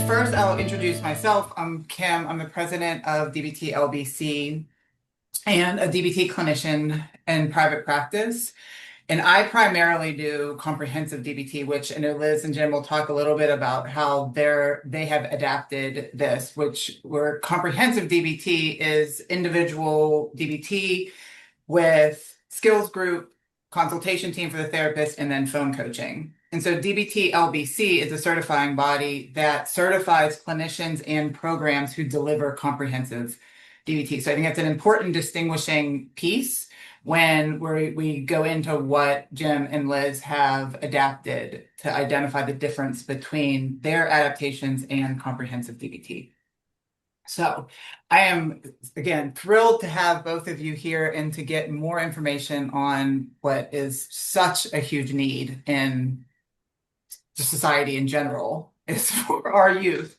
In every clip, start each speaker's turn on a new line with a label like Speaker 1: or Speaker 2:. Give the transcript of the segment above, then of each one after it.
Speaker 1: first I'll introduce myself. I'm Kim. I'm the president of DBT-LBC and a DBT clinician in private practice. And I primarily do comprehensive DBT, which I know Liz and Jim will talk a little bit about how they have adapted this, which where comprehensive DBT is individual DBT with skills group, consultation team for the therapist, and then phone coaching. And so DBT-LBC is a certifying body that certifies clinicians and programs who deliver comprehensive DBT. So I think that's an important distinguishing piece when we go into what Jim and Liz have adapted to identify the difference between their adaptations and comprehensive DBT. So I am, again, thrilled to have both of you here and to get more information on what is such a huge need in society in general is for our youth.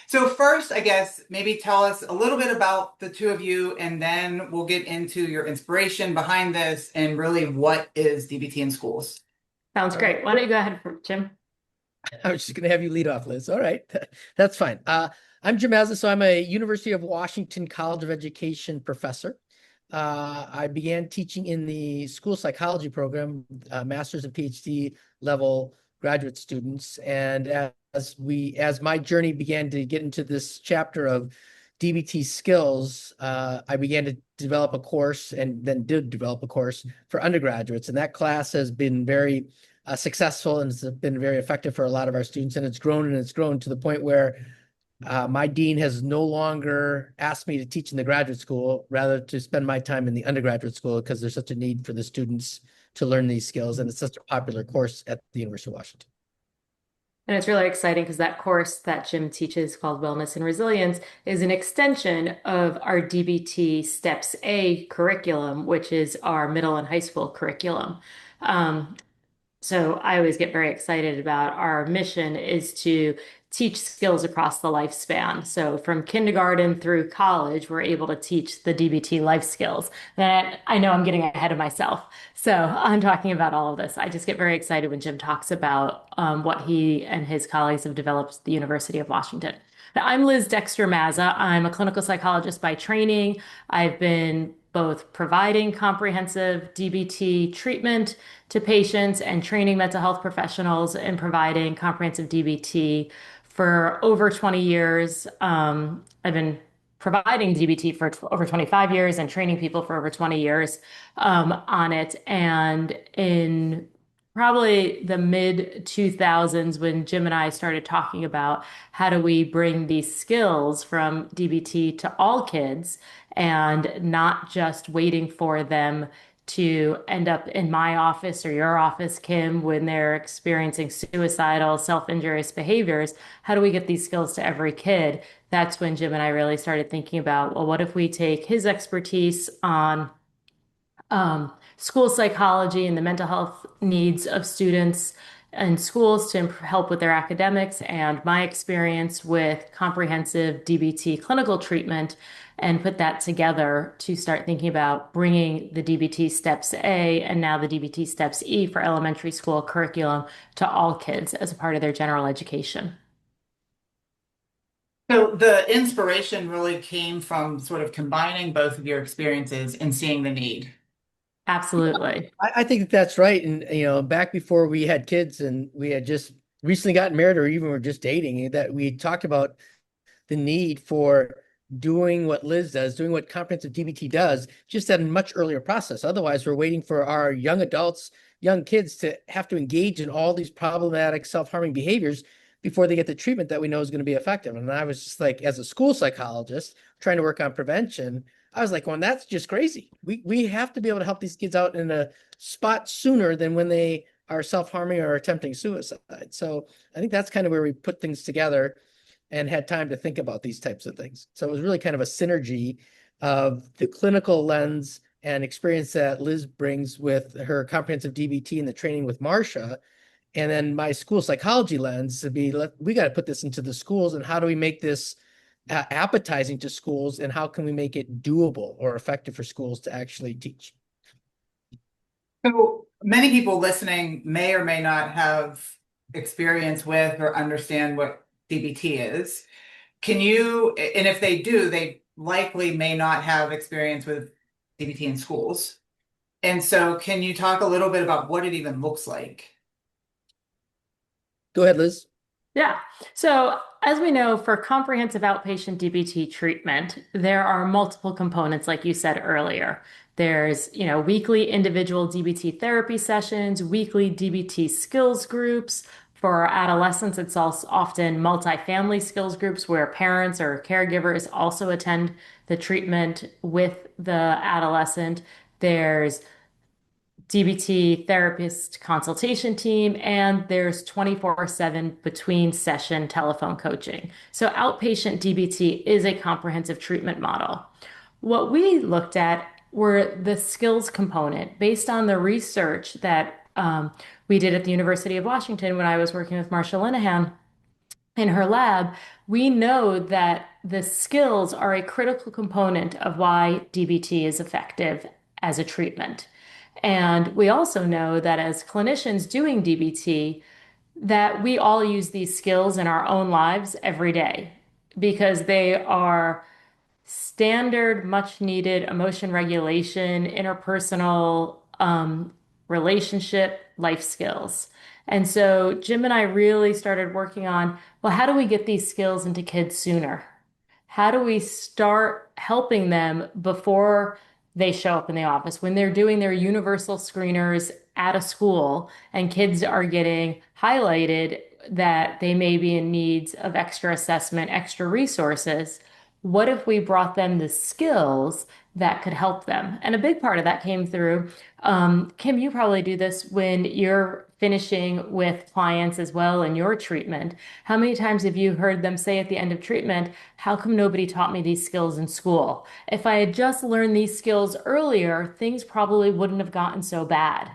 Speaker 1: So first, I guess, maybe tell us a little bit about the two of you, and then we'll get into your inspiration behind this and really what is DBT in schools.
Speaker 2: Sounds great. Why don't you go ahead, Jim?
Speaker 3: I was just going to have you lead off, Liz. All right, that's fine. I'm Jim Mazza, so I'm a University of Washington College of Education professor. I began teaching in the school psychology program, master's and PhD level graduate students. And as my journey began to get into this chapter of DBT skills, I began to develop a course and then did develop a course for undergraduates. And that class has been very successful and it's been very effective for a lot of our students. And it's grown to the point where my dean has no longer asked me to teach in the graduate school, rather to spend my time in the undergraduate school because there's such a need for the students to learn these skills. And it's such a popular course at the University of Washington.
Speaker 2: And it's really exciting because that course that Jim teaches called Wellness and Resilience is an extension of our DBT Steps A curriculum, which is our middle and high school curriculum. So I always get very excited about our mission is to teach skills across the lifespan. So from kindergarten through college, we're able to teach the DBT life skills. And I know I'm getting ahead of myself. So I'm talking about all of this. I just get very excited when Jim talks about what he and his colleagues have developed at the University of Washington. Now, I'm Liz Dexter-Mazza. I'm a clinical psychologist by training. I've been both providing comprehensive DBT treatment to patients and training mental health professionals and providing comprehensive DBT for over 20 years. I've been providing DBT for over 25 years and training people for over 20 years on it. And in probably the mid 2000s, when Jim and I started talking about how do we bring these skills from DBT to all kids and not just waiting for them to end up in my office or your office, Kim, when they're experiencing suicidal, self-injurious behaviors. How do we get these skills to every kid? That's when Jim and I really started thinking about, well, what if we take his expertise on school psychology and the mental health needs of students in schools to help with their academics, and my experience with comprehensive DBT clinical treatment, and put that together to start thinking about bringing the DBT Steps A and now the DBT Steps E for elementary school curriculum to all kids as a part of their general education.
Speaker 1: So the inspiration really came from sort of combining both of your experiences and seeing the need.
Speaker 2: Absolutely.
Speaker 3: I think that's right. And, back before we had kids and we had just recently gotten married or even were just dating, that we talked about the need for doing what Liz does, doing what comprehensive DBT does, just at a much earlier process. Otherwise, we're waiting for our young adults, young kids to have to engage in all these problematic self-harming behaviors before they get the treatment that we know is going to be effective. And I was just like, as a school psychologist trying to work on prevention, I was like, well, that's just crazy. We have to be able to help these kids out in a spot sooner than when they are self-harming or attempting suicide. So I think that's kind of where we put things together and had time to think about these types of things. So it was really kind of a synergy of the clinical lens and experience that Liz brings with her comprehensive DBT and the training with Marcia. And then my school psychology lens to be, we got to put this into the schools, and how do we make this appetizing to schools, and how can we make it doable or effective for schools to actually teach?
Speaker 1: So many people listening may or may not have experience with or understand what DBT is. Can you, and if they do, they likely may not have experience with DBT in schools. And so can you talk a little bit about what it even looks like?
Speaker 3: Go ahead, Liz.
Speaker 2: Yeah. So, as we know, for comprehensive outpatient DBT treatment, there are multiple components, like you said earlier. There's, weekly individual DBT therapy sessions, weekly DBT skills groups. For adolescents, it's also often multifamily skills groups where parents or caregivers also attend the treatment with the adolescent. There's DBT therapist consultation team, and there's 24/7 between session telephone coaching. So outpatient DBT is a comprehensive treatment model. What we looked at were the skills component based on the research that we did at the University of Washington when I was working with Marsha Linehan in her lab. We know that the skills are a critical component of why DBT is effective as a treatment. And we also know that as clinicians doing DBT, that we all use these skills in our own lives every day because they are standard, much needed emotion regulation, interpersonal relationship life skills. And so Jim and I really started working on, well, how do we get these skills into kids sooner? How do we start helping them before they show up in the office, when they're doing their universal screeners at a school and kids are getting highlighted that they may be in needs of extra assessment, extra resources? What if we brought them the skills that could help them? And a big part of that came through, Kim, you probably do this when you're finishing with clients as well in your treatment. How many times have you heard them say at the end of treatment, how come nobody taught me these skills in school? If I had just learned these skills earlier, things probably wouldn't have gotten so bad.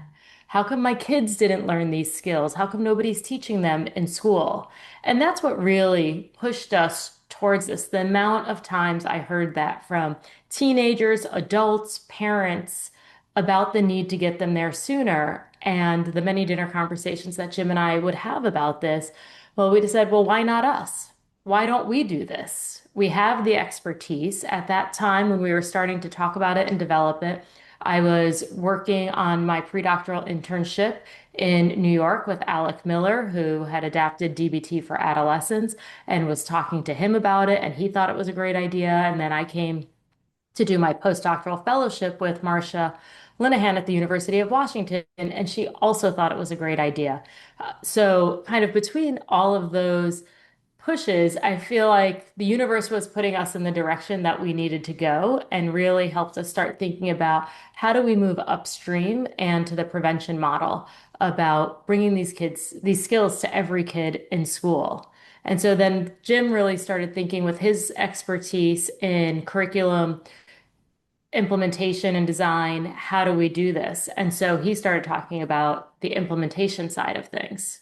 Speaker 2: How come my kids didn't learn these skills? How come nobody's teaching them in school? And that's what really pushed us towards this. The amount of times I heard that from teenagers, adults, parents about the need to get them there sooner, and the many dinner conversations that Jim and I would have about this. Well, we just said, well, why not us? Why don't we do this? We have the expertise. At that time, when we were starting to talk about it and develop it, I was working on my pre-doctoral internship in New York with Alec Miller, who had adapted DBT for adolescents, and was talking to him about it, and he thought it was a great idea. And then I came to do my postdoctoral fellowship with Marsha Linehan at the University of Washington, and she also thought it was a great idea. So kind of between all of those pushes, I feel like the universe was putting us in the direction that we needed to go and really helped us start thinking about how do we move upstream and to the prevention model about bringing these skills to every kid in school. And so then Jim really started thinking with his expertise in curriculum implementation and design, how do we do this? And so he started talking about the implementation side of things.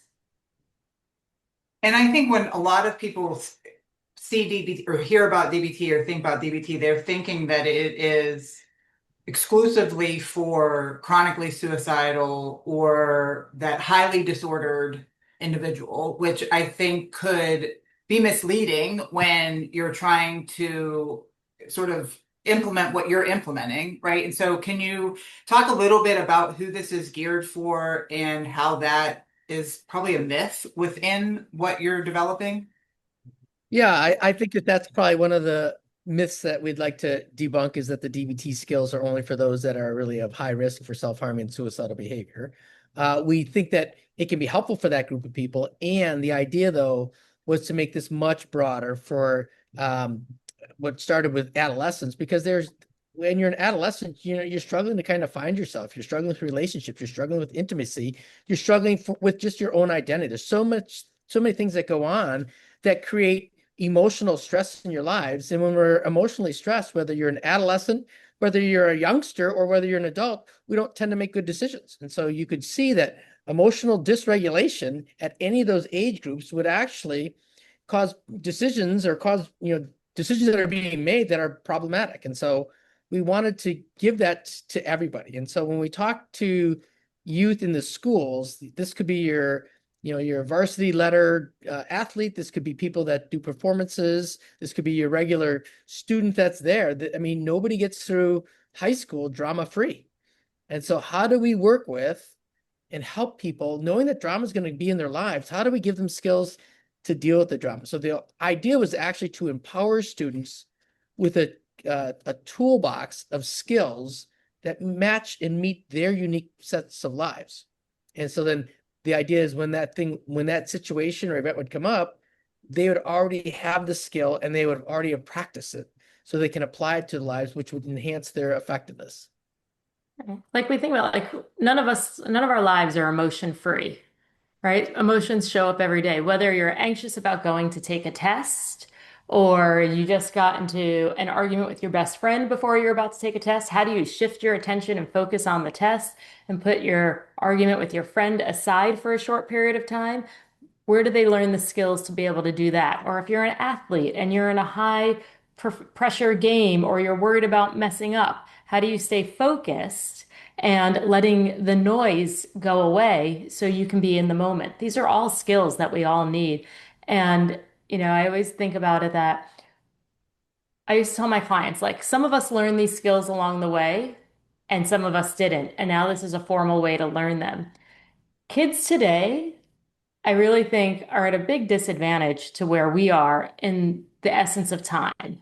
Speaker 1: And I think when a lot of people see DBT or hear about DBT or think about DBT, they're thinking that it is exclusively for chronically suicidal or that highly disordered individual, which I think could be misleading when you're trying to sort of implement what you're implementing, right? And so can you talk a little bit about who this is geared for and how that is probably a myth within what you're developing?
Speaker 3: Yeah, I think that that's probably one of the myths that we'd like to debunk, is that the DBT skills are only for those that are really of high risk for self-harm and suicidal behavior. We think that it can be helpful for that group of people. And the idea, though, was to make this much broader for what started with adolescents, because when you're an adolescent, you're struggling to kind of find yourself. You're struggling with relationships. You're struggling with intimacy. You're struggling with just your own identity. There's so many things that go on that create emotional stress in your lives. And when we're emotionally stressed, whether you're an adolescent, whether you're a youngster, or whether you're an adult, we don't tend to make good decisions. And so you could see that emotional dysregulation at any of those age groups would actually cause decisions, or cause, decisions that are being made that are problematic. And so we wanted to give that to everybody. And so when we talk to youth in the schools, this could be your you're a varsity letter athlete. This could be people that do performances. This could be your regular student that's there. I mean, nobody gets through high school drama free. And so how do we work with and help people knowing that drama is going to be in their lives? How do we give them skills to deal with the drama? So the idea was actually to empower students with a toolbox of skills that match and meet their unique sets of lives. And so then the idea is when that situation or event would come up, they would already have the skill and they would already have practiced it so they can apply it to their lives, which would enhance their effectiveness.
Speaker 2: Like we think about like none of our lives are emotion free, right? Emotions show up every day, whether you're anxious about going to take a test or you just got into an argument with your best friend before you're about to take a test. How do you shift your attention and focus on the test and put your argument with your friend aside for a short period of time? Where do they learn the skills to be able to do that? Or if you're an athlete and you're in a high pressure game or you're worried about messing up, how do you stay focused and letting the noise go away so you can be in the moment? These are all skills that we all need. And, I always think about it that I used to tell my clients, like, some of us learned these skills along the way and some of us didn't. And now this is a formal way to learn them. Kids today, I really think are at a big disadvantage to where we are in the essence of time.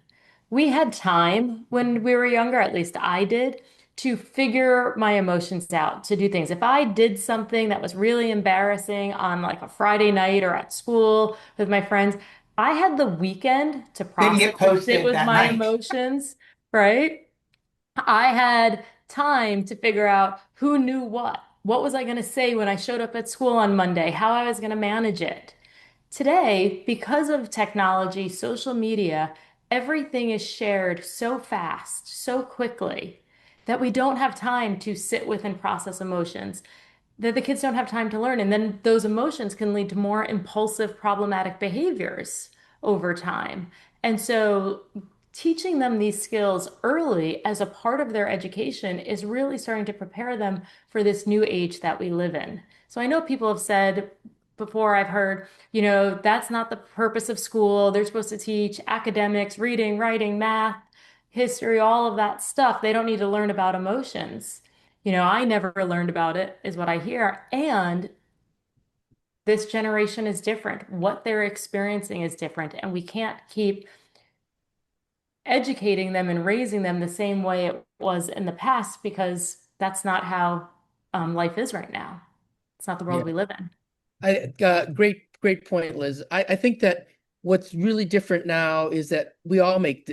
Speaker 2: We had time when we were younger, at least I did, to figure my emotions out, to do things. If I did something that was really embarrassing on like a Friday night or at school with my friends, I had the weekend to
Speaker 1: Didn't
Speaker 2: process
Speaker 1: get
Speaker 2: and sit
Speaker 1: posted
Speaker 2: with
Speaker 1: that
Speaker 2: my
Speaker 1: night.
Speaker 2: emotions, right? I had time to figure out who knew what. What was I going to say when I showed up at school on Monday? How I was going to manage it. Today, because of technology, social media, everything is shared so fast, so quickly, that we don't have time to sit with and process emotions, that the kids don't have time to learn. And then those emotions can lead to more impulsive, problematic behaviors over time. And so teaching them these skills early as a part of their education is really starting to prepare them for this new age that we live in. So I know people have said before, I've heard, that's not the purpose of school. They're supposed to teach academics, reading, writing, math, history, all of that stuff. They don't need to learn about emotions. I never learned about it, is what I hear. And this generation is different. What they're experiencing is different. And we can't keep educating them and raising them the same way it was in the past because that's not how life is right now. It's not the world
Speaker 3: Yeah.
Speaker 2: we live in.
Speaker 3: Great point, Liz. I think that what's really different now is that we all make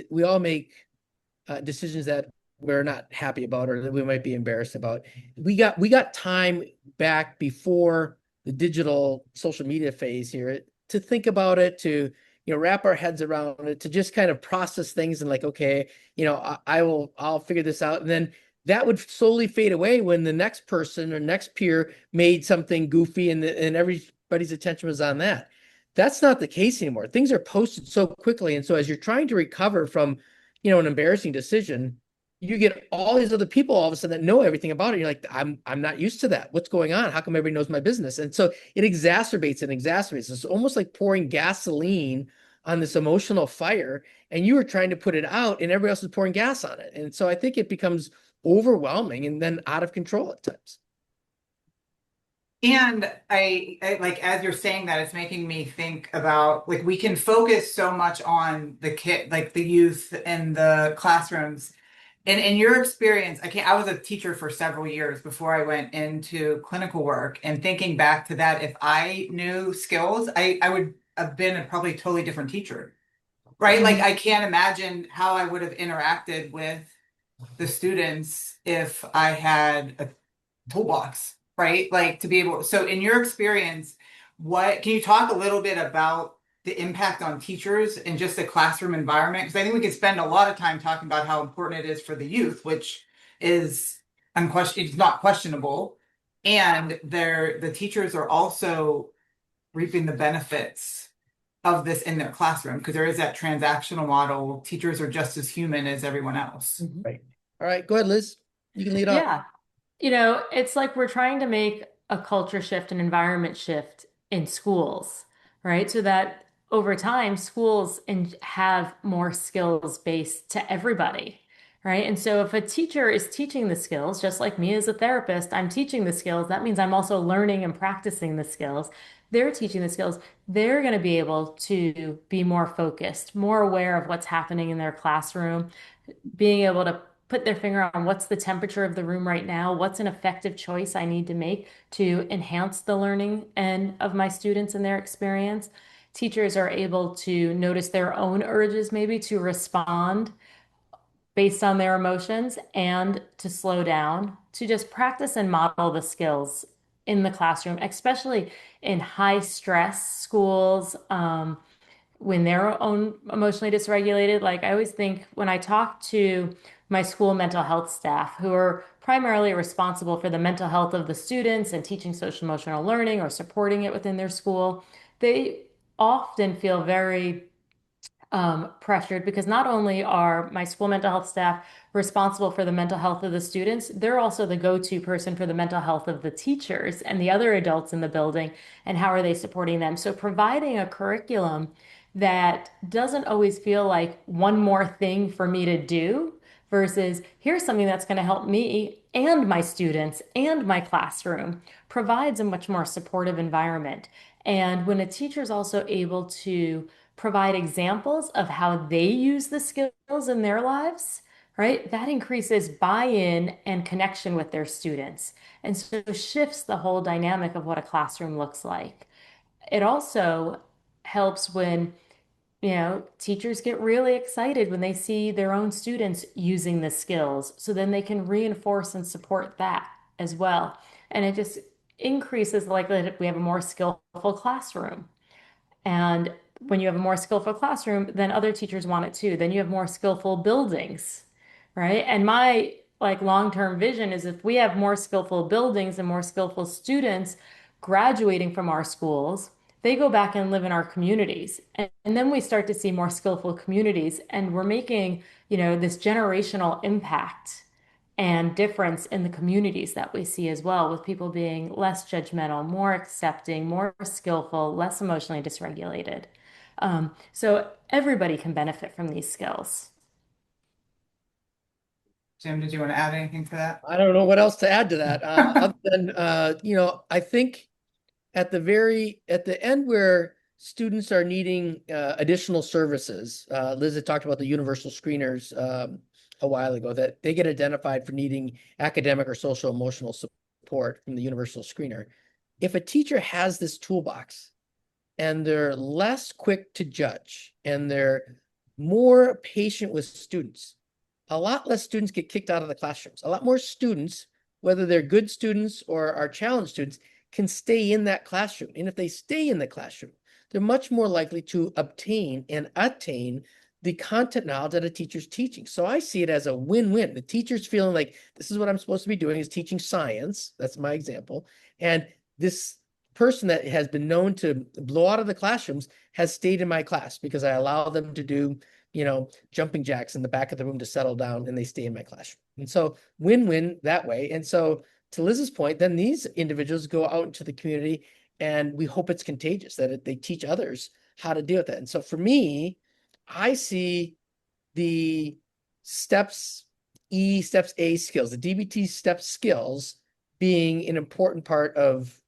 Speaker 3: decisions that we're not happy about or that we might be embarrassed about. We got time back before the digital social media phase here to think about it, to wrap our heads around it, to just kind of process things and like, okay, I'll figure this out. And then that would slowly fade away when the next person or next peer made something goofy and everybody's attention was on that. That's not the case anymore. Things are posted so quickly. And so as you're trying to recover from, an embarrassing decision, you get all these other people all of a sudden that know everything about it. You're like, I'm not used to that. What's going on? How come everybody knows my business? And so it exacerbates and exacerbates. It's almost like pouring gasoline on this emotional fire, and you were trying to put it out and everybody else is pouring gas on it. And so I think it becomes overwhelming and then out of control at times.
Speaker 1: And I like, as you're saying that, it's making me think about like we can focus so much on the kid, like the youth in the classrooms. And in your experience, I was a teacher for several years before I went into clinical work. And thinking back to that, if I knew skills, I would have been a probably totally different teacher, right? Like I can't imagine how I would have interacted with the students if I had a toolbox, right? Like to be able, so in your experience, what can you talk a little bit about the impact on teachers and just the classroom environment? Because I think we could spend a lot of time talking about how important it is for the youth, which is unquestioned, it's not questionable. And the teachers are also reaping the benefits of this in their classroom because there is that transactional model. Teachers are just as human as everyone else.
Speaker 3: Right. All right, go ahead, Liz. You can lead off.
Speaker 2: Yeah. It's like we're trying to make a culture shift, an environment shift in schools, right? So that over time, schools have more skills based to everybody, right? And so if a teacher is teaching the skills, just like me as a therapist, I'm teaching the skills, that means I'm also learning and practicing the skills. They're teaching the skills. They're going to be able to be more focused, more aware of what's happening in their classroom, being able to put their finger on what's the temperature of the room right now, what's an effective choice I need to make to enhance the learning and of my students and their experience. Teachers are able to notice their own urges maybe to respond based on their emotions and to slow down, to just practice and model the skills in the classroom, especially in high stress schools. When they're own emotionally dysregulated. Like I always think when I talk to my school mental health staff, who are primarily responsible for the mental health of the students and teaching social emotional learning or supporting it within their school, they often feel very pressured because not only are my school mental health staff responsible for the mental health of the students, they're also the go-to person for the mental health of the teachers and the other adults in the building and how are they supporting them. So providing a curriculum that doesn't always feel like one more thing for me to do versus here's something that's going to help me and my students and my classroom provides a much more supportive environment. And when a teacher is also able to provide examples of how they use the skills in their lives, right? That increases buy-in and connection with their students. And so shifts the whole dynamic of what a classroom looks like. It also helps when, teachers get really excited when they see their own students using the skills. So then they can reinforce and support that as well. And it just increases the likelihood that we have a more skillful classroom. And when you have a more skillful classroom, then other teachers want it too. Then you have more skillful buildings, right? And my like long-term vision is if we have more skillful buildings and more skillful students graduating from our schools, they go back and live in our communities. And then we start to see more skillful communities and we're making, this generational impact and difference in the communities that we see as well, with people being less judgmental, more accepting, more skillful, less emotionally dysregulated. So everybody can benefit from these skills.
Speaker 1: Jim, did you want to add anything to that?
Speaker 3: I don't know what else to add to that. Other than, I think at the end where students are needing additional services, Liz had talked about the universal screeners a while ago, that they get identified for needing academic or social emotional support from the universal screener. If a teacher has this toolbox and they're less quick to judge and they're more patient with students, a lot less students get kicked out of the classrooms. A lot more students, whether they're good students or are challenged students, can stay in that classroom. And if they stay in the classroom, they're much more likely to obtain and attain the content knowledge that a teacher's teaching. So I see it as a win-win. The teacher's feeling like this is what I'm supposed to be doing, is teaching science. That's my example. And this person that has been known to blow out of the classrooms has stayed in my class because I allow them to do, jumping jacks in the back of the room to settle down, and they stay in my classroom. And so win-win that way. And so to Liz's point, then these individuals go out into the community and we hope it's contagious, that they teach others how to deal with that. And so for me, I see the steps A skills, the DBT step skills being an important part of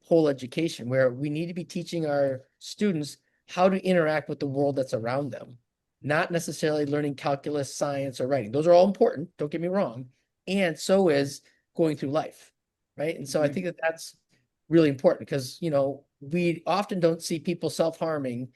Speaker 3: whole education, where we need to be teaching our students how to interact with the world that's around them, not necessarily learning calculus, science, or writing. Those are all important, don't get me wrong. And so is going through life, right? And so I think that that's really important because, we often don't see people self-harming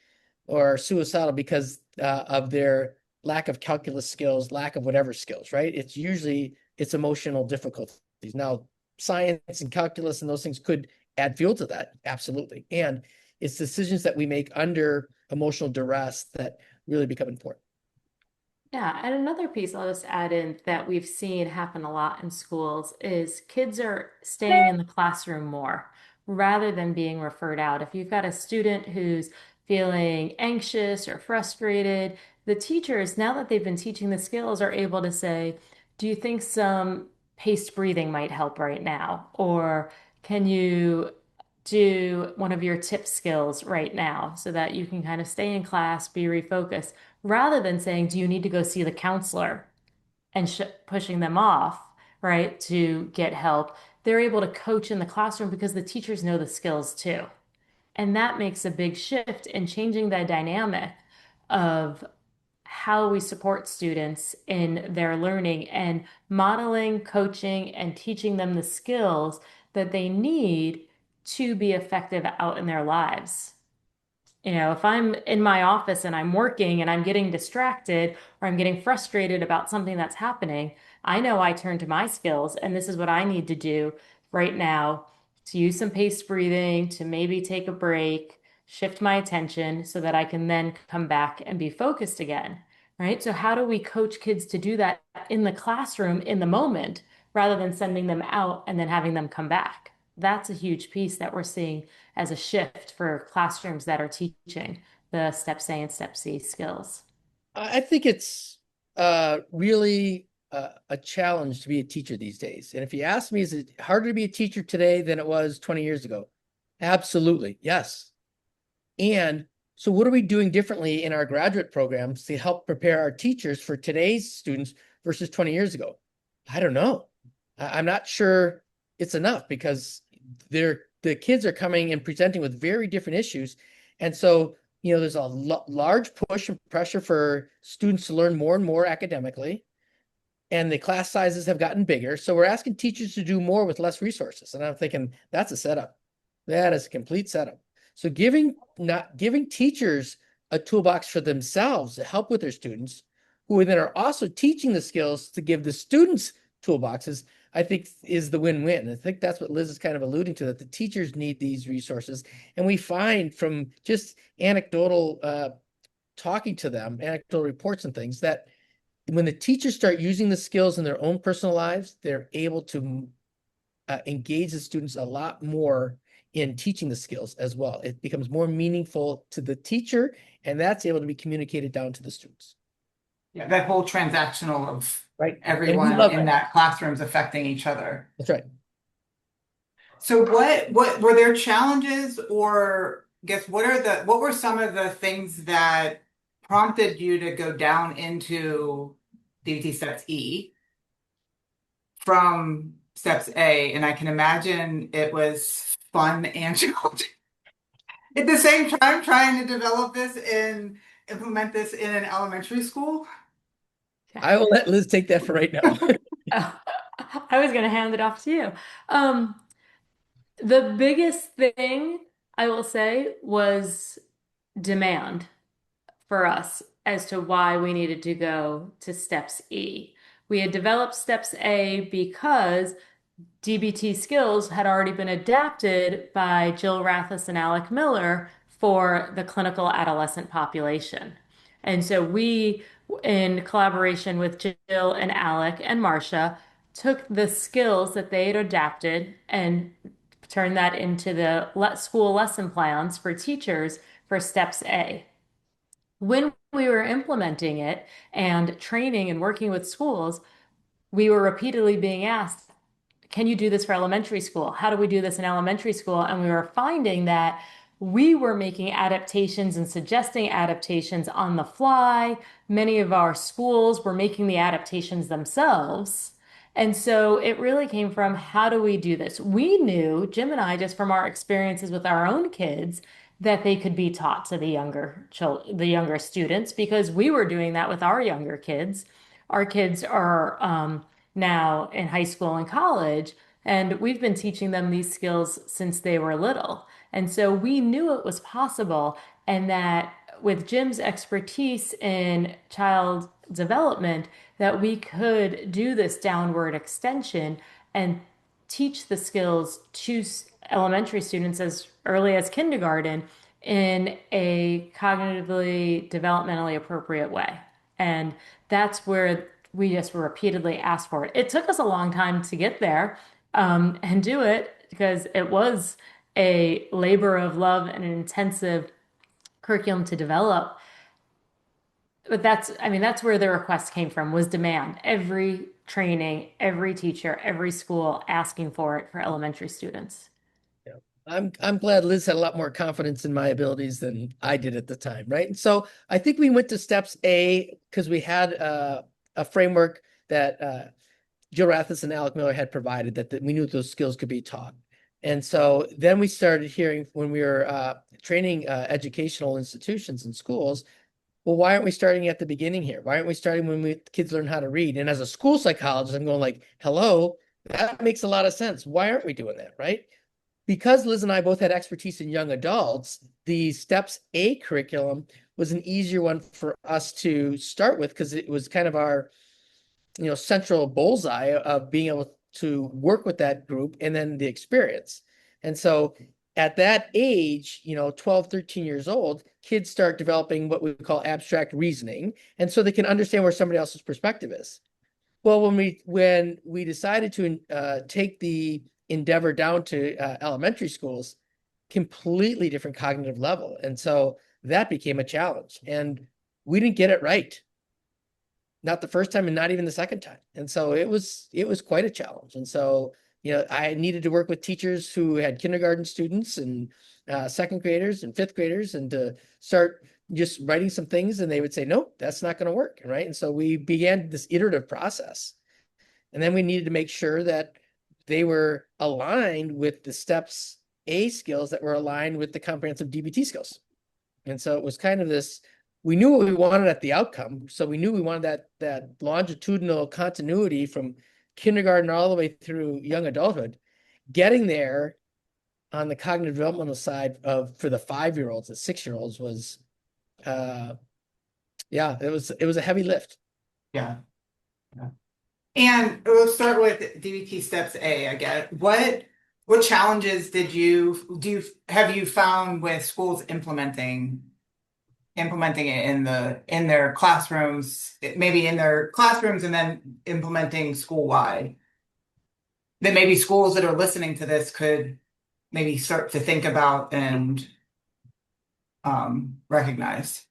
Speaker 3: or suicidal because of their lack of calculus skills, lack of whatever skills, right? It's emotional difficulties. Now, science and calculus and those things could add fuel to that, absolutely. And it's decisions that we make under emotional duress that really become important.
Speaker 2: Yeah, and another piece I'll just add in that we've seen happen a lot in schools is kids are staying in the classroom more rather than being referred out. If you've got a student who's feeling anxious or frustrated, the teachers, now that they've been teaching the skills, are able to say, do you think some paced breathing might help right now? Or can you do one of your tip skills right now so that you can kind of stay in class, be refocused, rather than saying, do you need to go see the counselor and sh pushing them off, right, to get help. They're able to coach in the classroom because the teachers know the skills too. And that makes a big shift in changing the dynamic of how we support students in their learning and modeling, coaching, and teaching them the skills that they need to be effective out in their lives. If I'm in my office and I'm working and I'm getting distracted or I'm getting frustrated about something that's happening, I know I turn to my skills and this is what I need to do right now to use some paced breathing, to maybe take a break, shift my attention so that I can then come back and be focused again, right? So how do we coach kids to do that in the classroom in the moment rather than sending them out and then having them come back? That's a huge piece that we're seeing as a shift for classrooms that are teaching the Steps A and Step C skills.
Speaker 3: I think it's really a challenge to be a teacher these days. And if you ask me, is it harder to be a teacher today than it was 20 years ago? Absolutely, yes. And so what are we doing differently in our graduate programs to help prepare our teachers for today's students versus 20 years ago? I don't know. I'm not sure it's enough because the kids are coming and presenting with very different issues. And so, there's a large push and pressure for students to learn more and more academically. And the class sizes have gotten bigger. So we're asking teachers to do more with less resources. And I'm thinking that's a setup. That is a complete setup. So not giving teachers a toolbox for themselves to help with their students, who then are also teaching the skills to give the students toolboxes, I think is the win-win. I think that's what Liz is kind of alluding to, that the teachers need these resources. And we find from just anecdotal talking to them, anecdotal reports and things, that when the teachers start using the skills in their own personal lives, they're able to engage the students a lot more in teaching the skills as well. It becomes more meaningful to the teacher, and that's able to be communicated down to the students.
Speaker 1: Yeah, that whole transactional of
Speaker 3: Right.
Speaker 1: everyone in that classroom is affecting each other.
Speaker 3: That's right.
Speaker 1: So what were there challenges, or what were some of the things that prompted you to go down into DBT Steps E from Steps A? And I can imagine it was fun and challenging at the same time trying to implement this in an elementary school.
Speaker 3: I will let Liz take that for right now.
Speaker 2: I was going to hand it off to you. The biggest thing I will say was demand for us as to why we needed to go to Steps E. We had developed Steps A because DBT Skills had already been adapted by Jill Rathis and Alec Miller for the clinical adolescent population. And so we, in collaboration with Jill and Alec and Marcia, took the skills that they had adapted and turned that into the school lesson plans for teachers for Steps A. When we were implementing it and training and working with schools, we were repeatedly being asked, can you do this for elementary school? How do we do this in elementary school? And we were finding that we were making adaptations and suggesting adaptations on the fly. Many of our schools were making the adaptations themselves. And so it really came from, how do we do this? We knew, Jim and I, just from our experiences with our own kids, that they could be taught to the younger students, because we were doing that with our younger kids. Our kids are now in high school and college, and we've been teaching them these skills since they were little. And so we knew it was possible, and that with Jim's expertise in child development, that we could do this downward extension and teach the skills to elementary students as early as kindergarten in a cognitively, developmentally appropriate way. And that's where we just were repeatedly asked for it. It took us a long time to get there and do it, because it was a labor of love and an intensive curriculum to develop. But that's where the request came from, was demand. Every training, every teacher, every school asking for it for elementary students.
Speaker 3: Yeah. I'm glad Liz had a lot more confidence in my abilities than I did at the time, right? And so I think we went to steps A because we had a framework that Jill Rathis and Alec Miller had provided that we knew those skills could be taught. And so then we started hearing when we were training educational institutions and schools, well, why aren't we starting at the beginning here? Why aren't we starting when kids learn how to read? And as a school psychologist, I'm going like, hello, that makes a lot of sense. Why aren't we doing that, right? Because Liz and I both had expertise in young adults, the Steps A curriculum was an easier one for us to start with because it was kind of our, central bullseye of being able to work with that group and then the experience. And so at that age, 12, 13 years old, kids start developing what we call abstract reasoning. And so they can understand where somebody else's perspective is. Well, when we decided to take the endeavor down to elementary schools, completely different cognitive level. And so that became a challenge. And we didn't get it right. Not the first time and not even the second time. And so it was quite a challenge. And so, I needed to work with teachers who had kindergarten students and second graders and fifth graders and to start just writing some things, and they would say, nope, that's not going to work. Right. And so we began this iterative process. And then we needed to make sure that they were aligned with the steps A skills that were aligned with the comprehensive DBT skills. And so it was kind of this, we knew what we wanted at the outcome. So we knew we wanted that longitudinal continuity from kindergarten all the way through young adulthood. Getting there on the cognitive developmental side for the 5-year-olds, the 6-year-olds was, it was a heavy lift.
Speaker 1: Yeah. Yeah. And we'll start with DBT Steps A, I get. What challenges have you found with schools implementing it in their classrooms, maybe in their classrooms and then implementing school-wide? That maybe schools that are listening to this could maybe start to think about and recognize.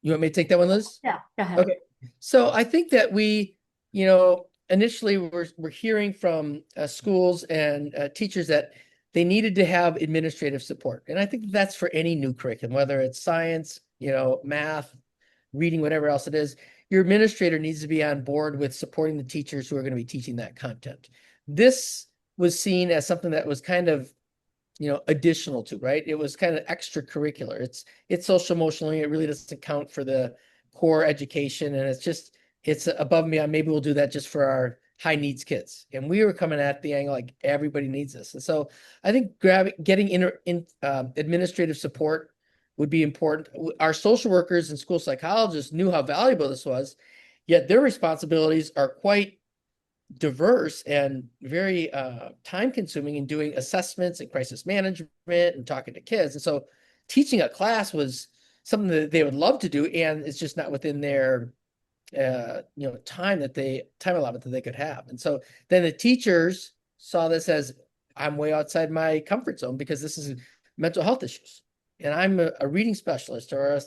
Speaker 3: You want me to take that one, Liz?
Speaker 2: Yeah, go ahead.
Speaker 3: Okay. So I think that we, initially we're hearing from schools and teachers that they needed to have administrative support. And I think that's for any new curriculum, whether it's science, math, reading, whatever else it is. Your administrator needs to be on board with supporting the teachers who are going to be teaching that content. This was seen as something that was kind of, additional to, right? It was kind of extracurricular. It's social emotional learning. It really doesn't count for the core education. And it's above and beyond. Maybe we'll do that just for our high needs kids. And we were coming at the angle like everybody needs this. And so I think getting administrative support would be important. Our social workers and school psychologists knew how valuable this was, yet their responsibilities are quite diverse and very time consuming in doing assessments and crisis management and talking to kids. And so teaching a class was something that they would love to do, and it's just not within their time allotment that they could have. And so then the teachers saw this as, I'm way outside my comfort zone because this is mental health issues, and I'm a reading specialist or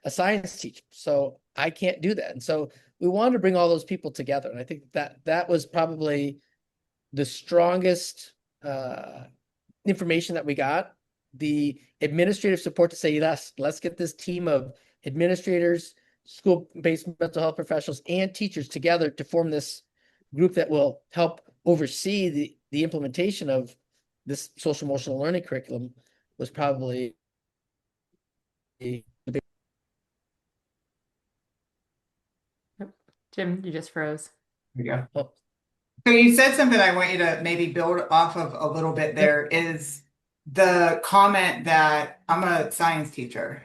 Speaker 3: a science teacher, so I can't do that. And so we wanted to bring all those people together, and I think that was probably the strongest information that we got. The administrative support to say, let's get this team of administrators, school-based mental health professionals, and teachers together to form this group that will help oversee the implementation of this social emotional learning curriculum was probably a big.
Speaker 2: Jim, you just froze.
Speaker 1: Yeah.
Speaker 3: Oh.
Speaker 1: So you said something I want you to maybe build off of a little bit there is the comment that I'm a science teacher.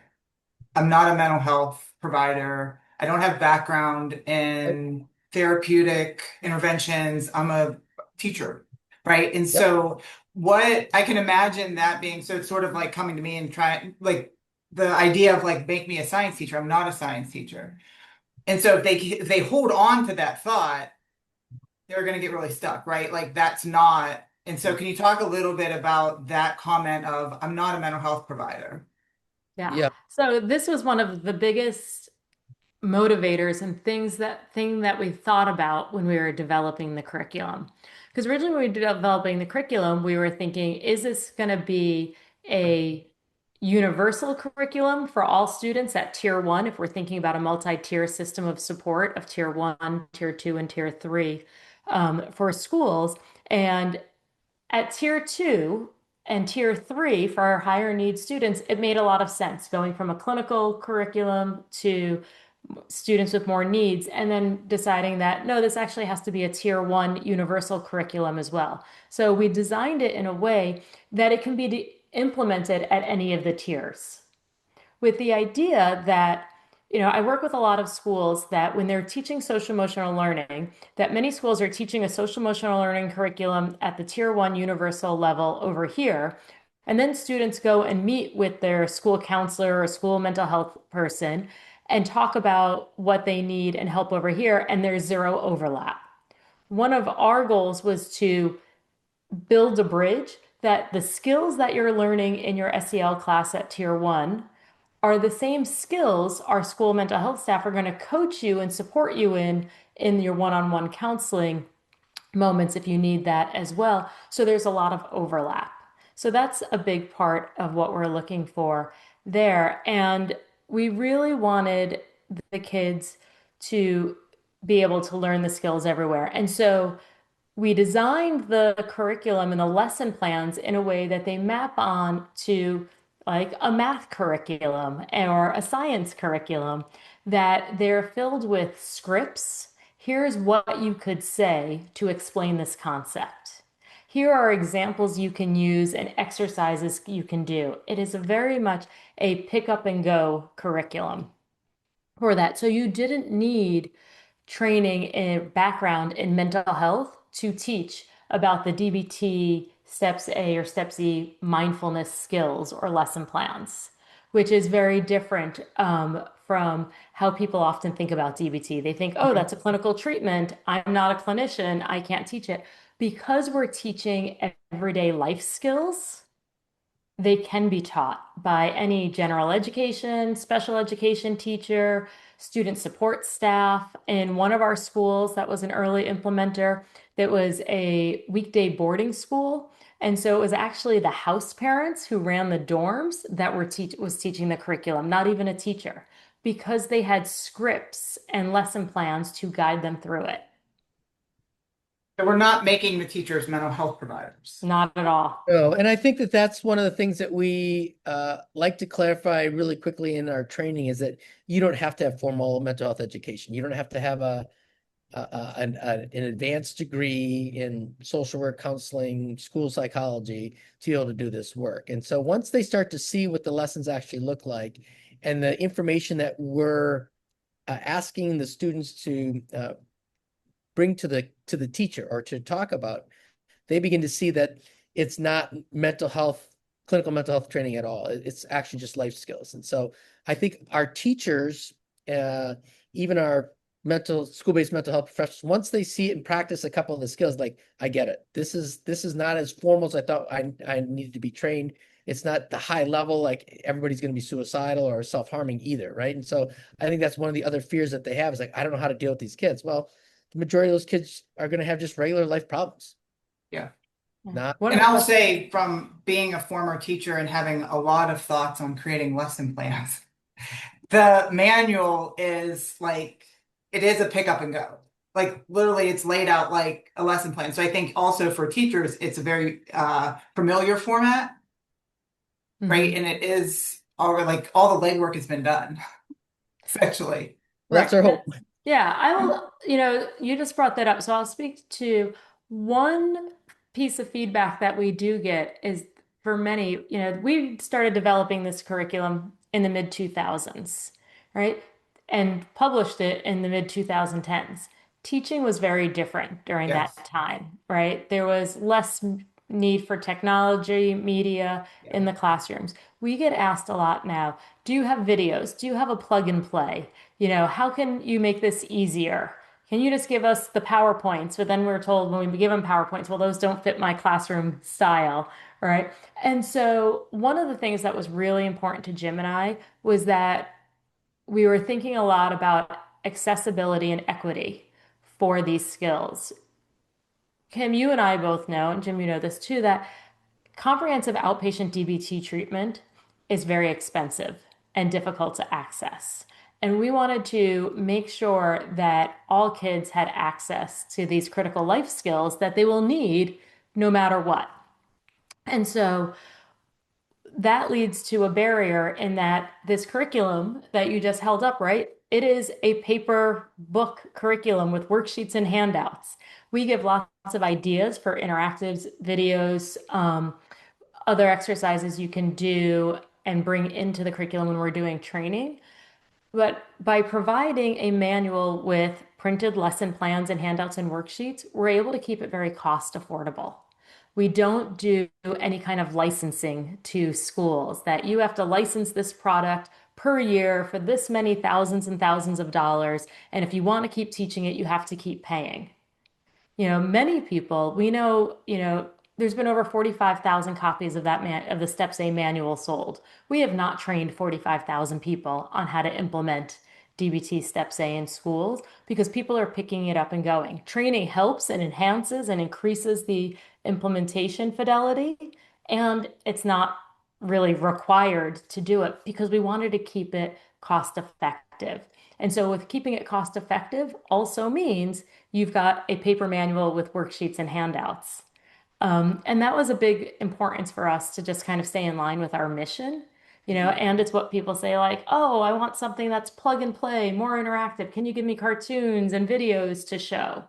Speaker 1: I'm not a mental health provider. I don't have background in therapeutic interventions. I'm a teacher, right? And so what I can imagine that being, so it's sort of like coming to me and trying, like the idea of like, make me a science teacher. I'm not a science teacher. And so if they hold on to that thought, they're going to get really stuck, right? Like that's not. And so can you talk a little bit about that comment of, I'm not a mental health provider?
Speaker 2: Yeah. So this was one of the biggest motivators and thing that we thought about when we were developing the curriculum. Because originally when we were developing the curriculum, we were thinking, is this going to be a universal curriculum for all students at tier one, if we're thinking about a multi-tier system of support of tier one, tier two, and tier three for schools. And at tier two and tier three for our higher need students, it made a lot of sense going from a clinical curriculum to students with more needs, and then deciding that no, this actually has to be a tier one universal curriculum as well. So we designed it in a way that it can be implemented at any of the tiers with the idea that, I work with a lot of schools that when they're teaching social emotional learning, that many schools are teaching a social emotional learning curriculum at the tier one universal level over here. And then students go and meet with their school counselor or school mental health person and talk about what they need and help over here, and there's zero overlap. One of our goals was to build a bridge that the skills that you're learning in your SEL class at tier one are the same skills our school mental health staff are going to coach you and support you in your one-on-one counseling moments if you need that as well. So there's a lot of overlap. So that's a big part of what we're looking for there. And we really wanted the kids to be able to learn the skills everywhere. And so we designed the curriculum and the lesson plans in a way that they map on to like a math curriculum or a science curriculum, that they're filled with scripts. Here's what you could say to explain this concept. Here are examples you can use and exercises you can do. It is very much a pick up and go curriculum for that. So you didn't need training and background in mental health to teach about the DBT Steps A or Steps E mindfulness skills or lesson plans, which is very different from how people often think about DBT. They think, oh, that's a clinical treatment. I'm not a clinician. I can't teach it. Because we're teaching everyday life skills, they can be taught by any general education, special education teacher, student support staff. In one of our schools that was an early implementer, that was a weekday boarding school. And so it was actually the house parents who ran the dorms that was teaching the curriculum, not even a teacher, because they had scripts and lesson plans to guide them through it.
Speaker 1: So we're not making the teachers mental health providers.
Speaker 2: Not at all.
Speaker 3: No, and I think that that's one of the things that we like to clarify really quickly in our training is that you don't have to have formal mental health education. You don't have to have an advanced degree in social work, counseling, school psychology to be able to do this work. And so once they start to see what the lessons actually look like and the information that we're asking the students to bring to the teacher or to talk about, they begin to see that it's not clinical mental health training at all. It's actually just life skills. And so I think our teachers, even our school-based mental health professionals, once they see it and practice a couple of the skills, like, I get it. This is not as formal as I thought I needed to be trained. It's not the high level, like everybody's going to be suicidal or self-harming either, right? And so I think that's one of the other fears that they have is like, I don't know how to deal with these kids. Well, the majority of those kids are going to have just regular life problems.
Speaker 1: Yeah.
Speaker 3: Not
Speaker 1: And I'll say, from being a former teacher and having a lot of thoughts on creating lesson plans, the manual is like, it is a pick up and go. Like literally it's laid out like a lesson plan. So I think also for teachers, it's a very familiar format, right? And it is like all the legwork has been done, essentially.
Speaker 3: That's our hope.
Speaker 2: Yeah, I will, you just brought that up. So I'll speak to one piece of feedback that we do get is for many, we started developing this curriculum in the mid 2000s, right? And published it in the mid 2010s. Teaching was very different during
Speaker 1: Yes.
Speaker 2: that time, right? There was less need for technology, media in the classrooms. We get asked a lot now, do you have videos? Do you have a plug and play? How can you make this easier? Can you just give us the PowerPoints? But then we're told when we give them PowerPoints, well, those don't fit my classroom style, right? And so one of the things that was really important to Jim and I was that we were thinking a lot about accessibility and equity for these skills. Kim, you and I both know, and Jim, you know this too, that comprehensive outpatient DBT treatment is very expensive and difficult to access. And we wanted to make sure that all kids had access to these critical life skills that they will need no matter what. And so that leads to a barrier in that this curriculum that you just held up, right? It is a paper book curriculum with worksheets and handouts. We give lots of ideas for interactives, videos, other exercises you can do and bring into the curriculum when we're doing training. But by providing a manual with printed lesson plans and handouts and worksheets, we're able to keep it very cost affordable. We don't do any kind of licensing to schools that you have to license this product per year for this many thousands and thousands of dollars. And if you want to keep teaching it, you have to keep paying. Many people, we know, there's been over 45,000 copies of of the Steps A manual sold. We have not trained 45,000 people on how to implement DBT Steps A in schools because people are picking it up and going. Training helps and enhances and increases the implementation fidelity, and it's not really required to do it because we wanted to keep it cost effective. And so with keeping it cost effective also means you've got a paper manual with worksheets and handouts. And that was a big importance for us to just kind of stay in line with our mission, and it's what people say like, oh, I want something that's plug and play, more interactive. Can you give me cartoons and videos to show?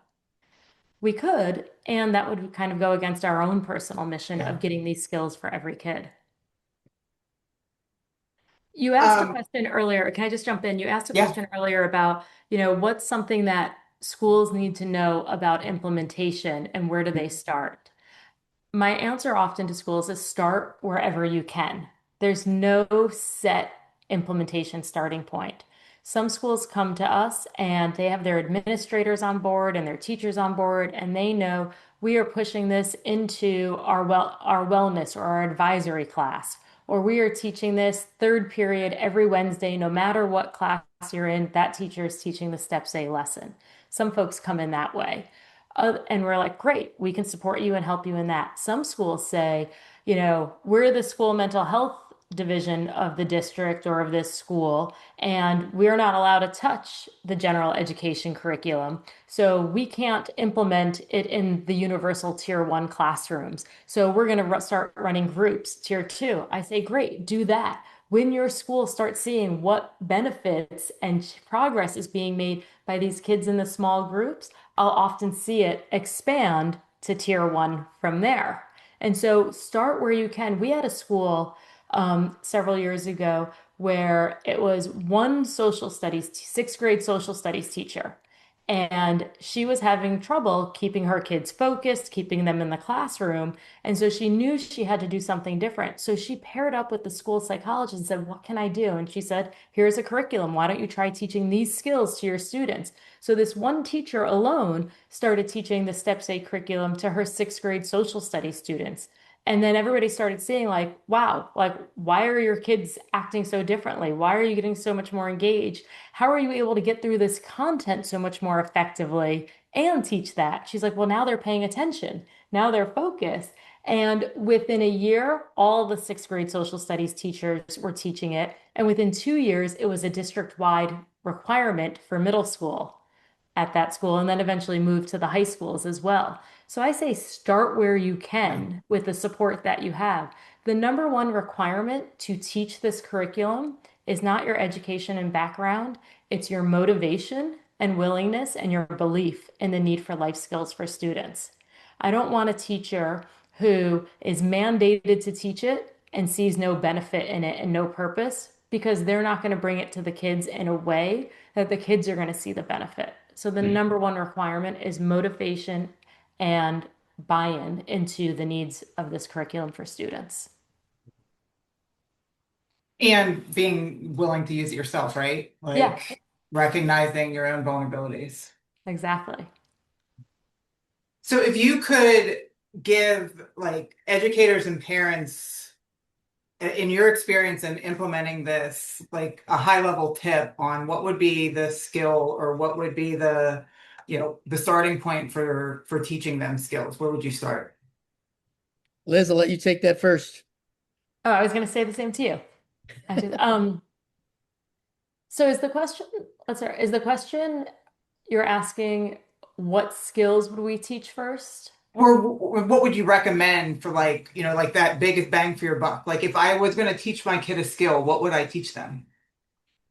Speaker 2: We could, and that would kind of go against our own personal mission
Speaker 1: Yeah.
Speaker 2: of getting these skills for every kid. You asked a
Speaker 1: Um,
Speaker 2: question earlier. Can I just jump in? You asked a
Speaker 1: yeah.
Speaker 2: question earlier about, what's something that schools need to know about implementation and where do they start? My answer often to schools is start wherever you can. There's no set implementation starting point. Some schools come to us and they have their administrators on board and their teachers on board, and they know we are pushing this into our wellness or our advisory class, or we are teaching this third period every Wednesday, no matter what class you're in, that teacher is teaching the Steps A lesson. Some folks come in that way. And we're like, great, we can support you and help you in that. Some schools say, we're the school mental health division of the district or of this school, and we're not allowed to touch the general education curriculum. So we can't implement it in the universal tier one classrooms. So we're going to start running groups, tier two. I say, great, do that. When your school starts seeing what benefits and progress is being made by these kids in the small groups, I'll often see it expand to tier one from there. And so start where you can. We had a school several years ago where it was one social studies, sixth grade social studies teacher. And she was having trouble keeping her kids focused, keeping them in the classroom. And so she knew she had to do something different. So she paired up with the school psychologist and said, what can I do? And she said, here's a curriculum. Why don't you try teaching these skills to your students? So this one teacher alone started teaching the Steps A curriculum to her sixth grade social studies students. And then everybody started seeing like, wow, like, why are your kids acting so differently? Why are you getting so much more engaged? How are you able to get through this content so much more effectively and teach that? She's like, well, now they're paying attention. Now they're focused. And within a year, all the sixth grade social studies teachers were teaching it. And within 2 years, it was a district-wide requirement for middle school at that school and then eventually moved to the high schools as well. So I say start where you can with the support that you have. The number one requirement to teach this curriculum is not your education and background, it's your motivation and willingness and your belief in the need for life skills for students. I don't want a teacher who is mandated to teach it and sees no benefit in it and no purpose because they're not going to bring it to the kids in a way that the kids are going to see the benefit. So the number one requirement is motivation and buy-in into the needs of this curriculum for students.
Speaker 1: And being willing to use it yourself, right?
Speaker 2: Yeah,
Speaker 1: Like recognizing your own vulnerabilities.
Speaker 2: exactly.
Speaker 1: So if you could give like educators and parents in your experience in implementing this, like a high level tip on what would be the skill or what would be the the starting point for teaching them skills? Where would you start?
Speaker 3: Liz, I'll let you take that first.
Speaker 2: Oh, I was going to say the same to you. Actually, so is the question you're asking what skills would we teach first?
Speaker 1: Or what would you recommend for like that biggest bang for your buck? Like if I was going to teach my kid a skill, what would I teach them?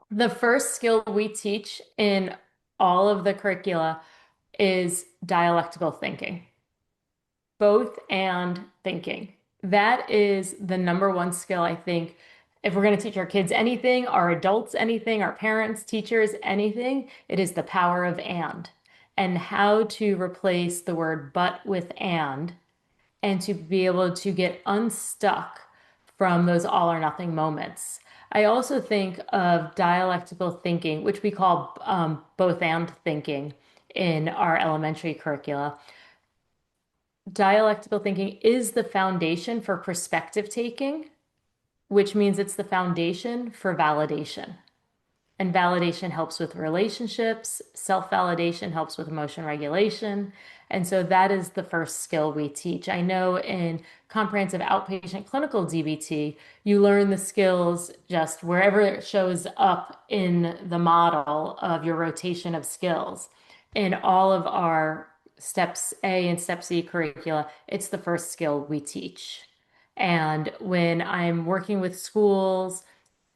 Speaker 2: The first skill we teach in all of the curricula is dialectical thinking, both and thinking. That is the number one skill, I think. If we're going to teach our kids anything, our adults anything, our parents, teachers anything, it is the power of and how to replace the word but with and to be able to get unstuck from those all or nothing moments. I also think of dialectical thinking, which we call both and thinking in our elementary curricula. Dialectical thinking is the foundation for perspective taking, which means it's the foundation for validation. And validation helps with relationships. Self-validation helps with emotion regulation. And so that is the first skill we teach. I know in comprehensive outpatient clinical DBT, you learn the skills just wherever it shows up in the model of your rotation of skills. In all of our Steps A and Step C curricula, it's the first skill we teach. And when I'm working with schools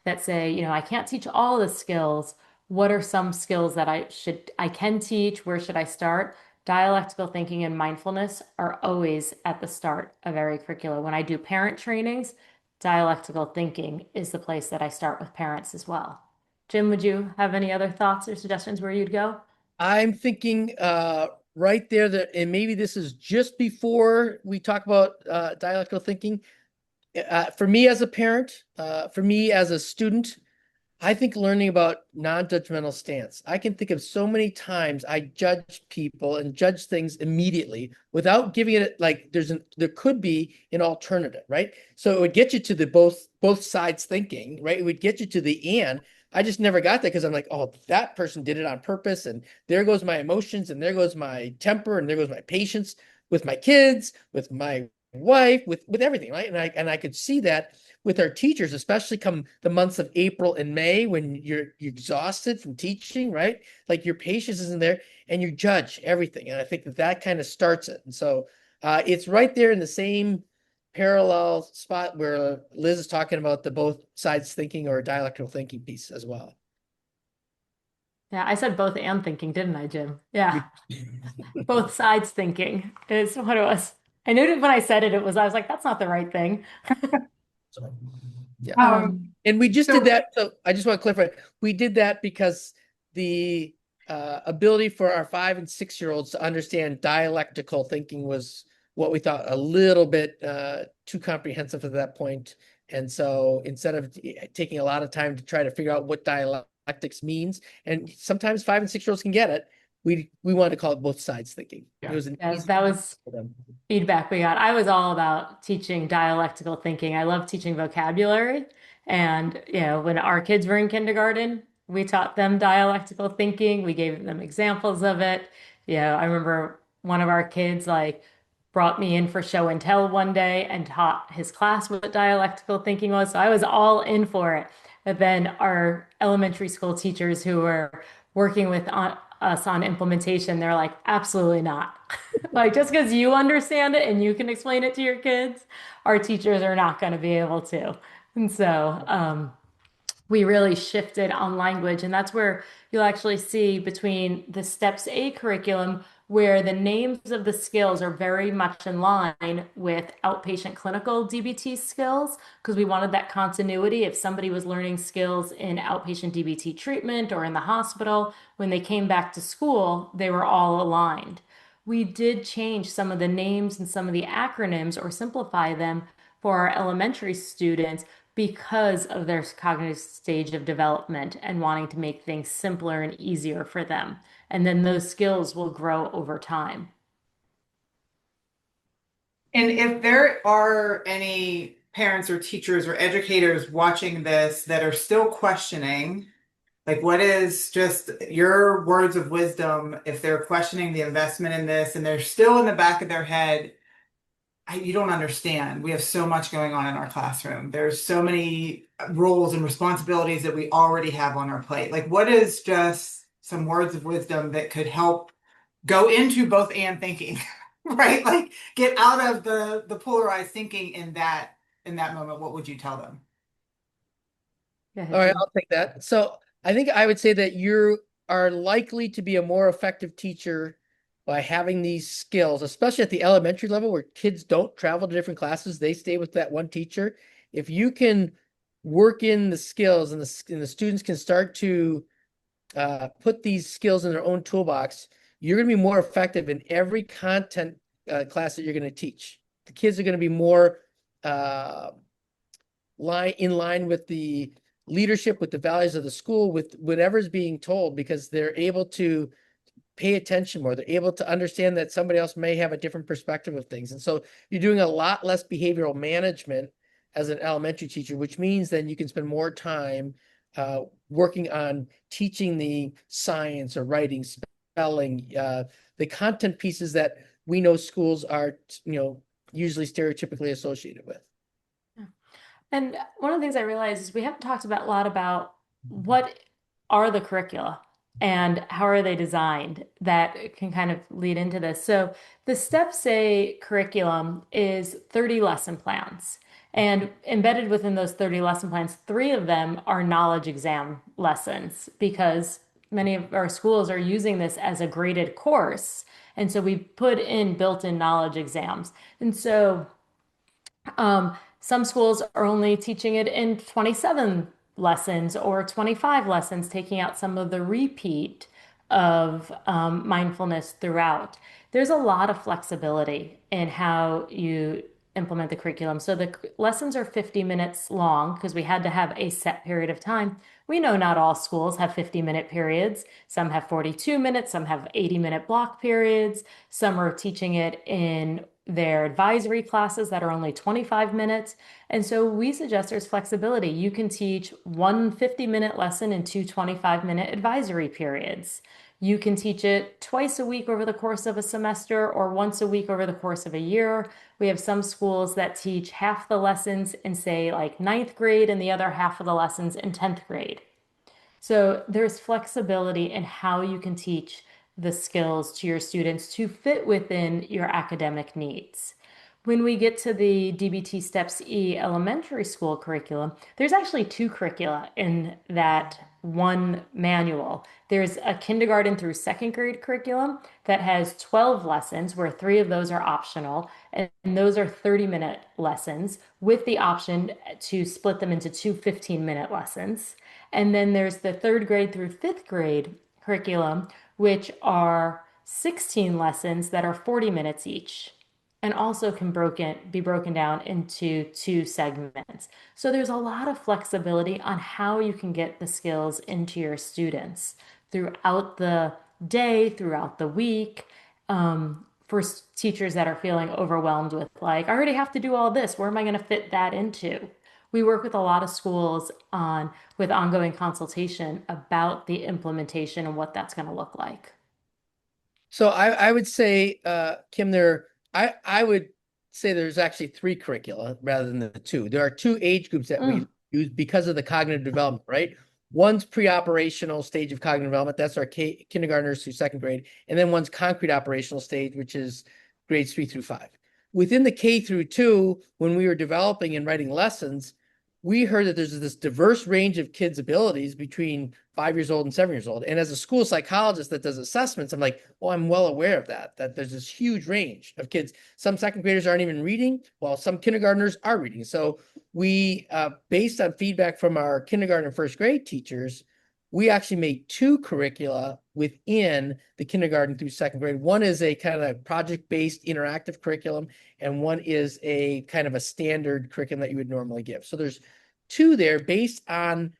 Speaker 2: that say, I can't teach all the skills. What are some skills that I can teach? Where should I start? Dialectical thinking and mindfulness are always at the start of every curriculum. When I do parent trainings, dialectical thinking is the place that I start with parents as well. Jim, would you have any other thoughts or suggestions where you'd go?
Speaker 3: I'm thinking right there that, and maybe this is just before we talk about dialectical thinking. For me as a parent, for me as a student, I think learning about non-judgmental stance. I can think of so many times I judge people and judge things immediately without giving it like there could be an alternative, right? So it would get you to the both sides thinking, right? It would get you to the and. I just never got that because I'm like, oh, that person did it on purpose, and there goes my emotions, and there goes my temper, and there goes my patience with my kids, with my wife, with everything, right? And I could see that with our teachers, especially come the months of April and May when you're exhausted from teaching, right? Like your patience isn't there and you judge everything. And I think that kind of starts it. And so it's right there in the same parallel spot where Liz is talking about the both sides thinking or dialectical thinking piece as well.
Speaker 2: Yeah, I said both and thinking, didn't I, Jim? Yeah, both sides thinking is what it was. I knew that when I said it, I was like, that's not the right thing.
Speaker 3: So, yeah. And we just
Speaker 1: So
Speaker 3: did that. So I just want to clarify. We did that because the ability for our 5 and 6-year-olds to understand dialectical thinking was what we thought a little bit too comprehensive at that point. And so instead of taking a lot of time to try to figure out what dialectics means, and sometimes 5 and 6-year-olds can get it, we wanted to call it both sides thinking.
Speaker 1: Yeah.
Speaker 3: It was an
Speaker 2: Yes,
Speaker 3: easy
Speaker 2: that was
Speaker 3: for them.
Speaker 2: feedback we got. I was all about teaching dialectical thinking. I love teaching vocabulary. And, when our kids were in kindergarten, we taught them dialectical thinking. We gave them examples of it. I remember one of our kids like brought me in for show and tell one day and taught his class what dialectical thinking was. So I was all in for it. But then our elementary school teachers who were working with us on implementation, they're like, absolutely not. Like just because you understand it and you can explain it to your kids, our teachers are not going to be able to. And so we really shifted on language. And that's where you'll actually see between the Steps A curriculum, where the names of the skills are very much in line with outpatient clinical DBT skills, because we wanted that continuity. If somebody was learning skills in outpatient DBT treatment or in the hospital, when they came back to school, they were all aligned. We did change some of the names and some of the acronyms or simplify them for our elementary students because of their cognitive stage of development and wanting to make things simpler and easier for them. And then those skills will grow over time.
Speaker 1: And if there are any parents or teachers or educators watching this that are still questioning, Like, what is just your words of wisdom if they're questioning the investment in this and they're still in the back of their head, you don't understand. We have so much going on in our classroom. There's so many roles and responsibilities that we already have on our plate. Like, what is just some words of wisdom that could help go into both and thinking, right? Like, get out of the polarized thinking in that moment. What would you tell them?
Speaker 2: Go
Speaker 3: All
Speaker 2: ahead,
Speaker 3: right,
Speaker 2: Jim.
Speaker 3: I'll take that. So I think I would say that you are likely to be a more effective teacher by having these skills, especially at the elementary level where kids don't travel to different classes. They stay with that one teacher. If you can work in the skills and the students can start to put these skills in their own toolbox, you're going to be more effective in every content class that you're going to teach. The kids are going to be more in line with the leadership, with the values of the school, with whatever's being told, because they're able to pay attention more. They're able to understand that somebody else may have a different perspective of things. And so you're doing a lot less behavioral management as an elementary teacher, which means then you can spend more time working on teaching the science or writing, spelling, the content pieces that we know schools are, usually stereotypically associated with.
Speaker 2: And one of the things I realized is we haven't talked about a lot about what are the curricula and how are they designed that can kind of lead into this. So the Steps A curriculum is 30 lesson plans. And embedded within those 30 lesson plans, 3 of them are knowledge exam lessons because many of our schools are using this as a graded course. And so we put in built-in knowledge exams. And so some schools are only teaching it in 27 lessons or 25 lessons, taking out some of the repeat of mindfulness throughout. There's a lot of flexibility in how you implement the curriculum. So the lessons are 50 minutes long because we had to have a set period of time. We know not all schools have 50-minute periods. Some have 42 minutes, some have 80-minute block periods. Some are teaching it in their advisory classes that are only 25 minutes. And so we suggest there's flexibility. You can teach one 50-minute lesson in 2 25-minute advisory periods. You can teach it twice a week over the course of a semester or once a week over the course of a year. We have some schools that teach half the lessons in, say, like 9th grade and the other half of the lessons in 10th grade. So there's flexibility in how you can teach the skills to your students to fit within your academic needs. When we get to the DBT Steps E elementary school curriculum, there's actually 2 curricula in that one manual. There's a kindergarten through 2nd grade curriculum that has 12 lessons, where 3 of those are optional, and those are 30-minute lessons with the option to split them into 2 15-minute lessons. And then there's the 3rd grade through 5th grade curriculum, which are 16 lessons that are 40 minutes each and also can be broken down into 2 segments. So there's a lot of flexibility on how you can get the skills into your students throughout the day, throughout the week. For teachers that are feeling overwhelmed with like, I already have to do all this, where am I going to fit that into? We work with a lot of schools with ongoing consultation about the implementation and what that's going to look like.
Speaker 3: So I would say, Kim, I would say there's actually 3 curricula rather than the 2. There are 2 age groups that we use because of the cognitive development, right? One's pre-operational stage of cognitive development. That's our kindergartners through 2nd grade. And then one's concrete operational stage, which is grades 3 through 5. Within the K through 2, when we were developing and writing lessons, we heard that there's this diverse range of kids' abilities between 5 years old and 7 years old. And as a school psychologist that does assessments, I'm like, well, I'm well aware of that there's this huge range of kids. Some 2nd graders aren't even reading, while some kindergartners are reading. So we, based on feedback from our kindergarten and 1st grade teachers, we actually made 2 curricula within the kindergarten through 2nd grade. One is a kind of project-based interactive curriculum, and one is a kind of a standard curriculum that you would normally give. So there's 2 there based on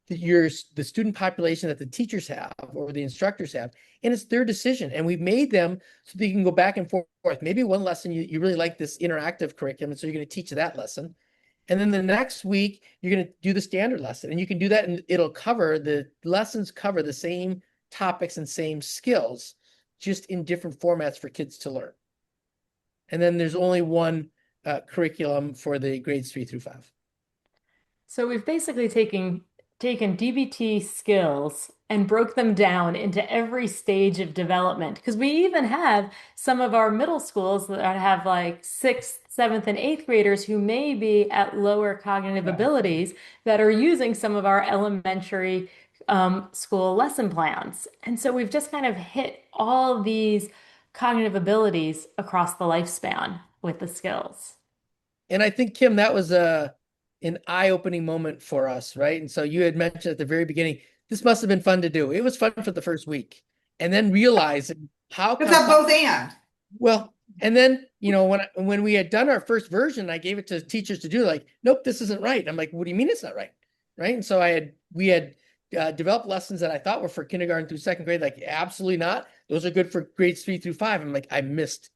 Speaker 3: the student population that the teachers have or the instructors have, and it's their decision. And we've made them so that you can go back and forth. Maybe one lesson you really like this interactive curriculum, and so you're going to teach that lesson. And then the next week, you're going to do the standard lesson. And you can do that, and the lessons cover the same topics and same skills, just in different formats for kids to learn. And then there's only one curriculum for the grades 3 through 5.
Speaker 2: So we've basically taken DBT skills and broke them down into every stage of development. Because we even have some of our middle schools that have like sixth, seventh, and eighth graders who may be at lower cognitive abilities that are using some of our elementary school lesson plans. And so we've just kind of hit all these cognitive abilities across the lifespan with the skills.
Speaker 3: And I think, Kim, that was an eye-opening moment for us, right? And so you had mentioned at the very beginning, this must have been fun to do. It was fun for the first week. And then realizing how
Speaker 1: It's a both and.
Speaker 3: well, and then, when we had done our first version, I gave it to teachers to do, like, nope, this isn't right. I'm like, what do you mean it's not right? Right. And so we had developed lessons that I thought were for kindergarten through second grade. Like, absolutely not. Those are good for grades 3 through 5. I'm like, I missed.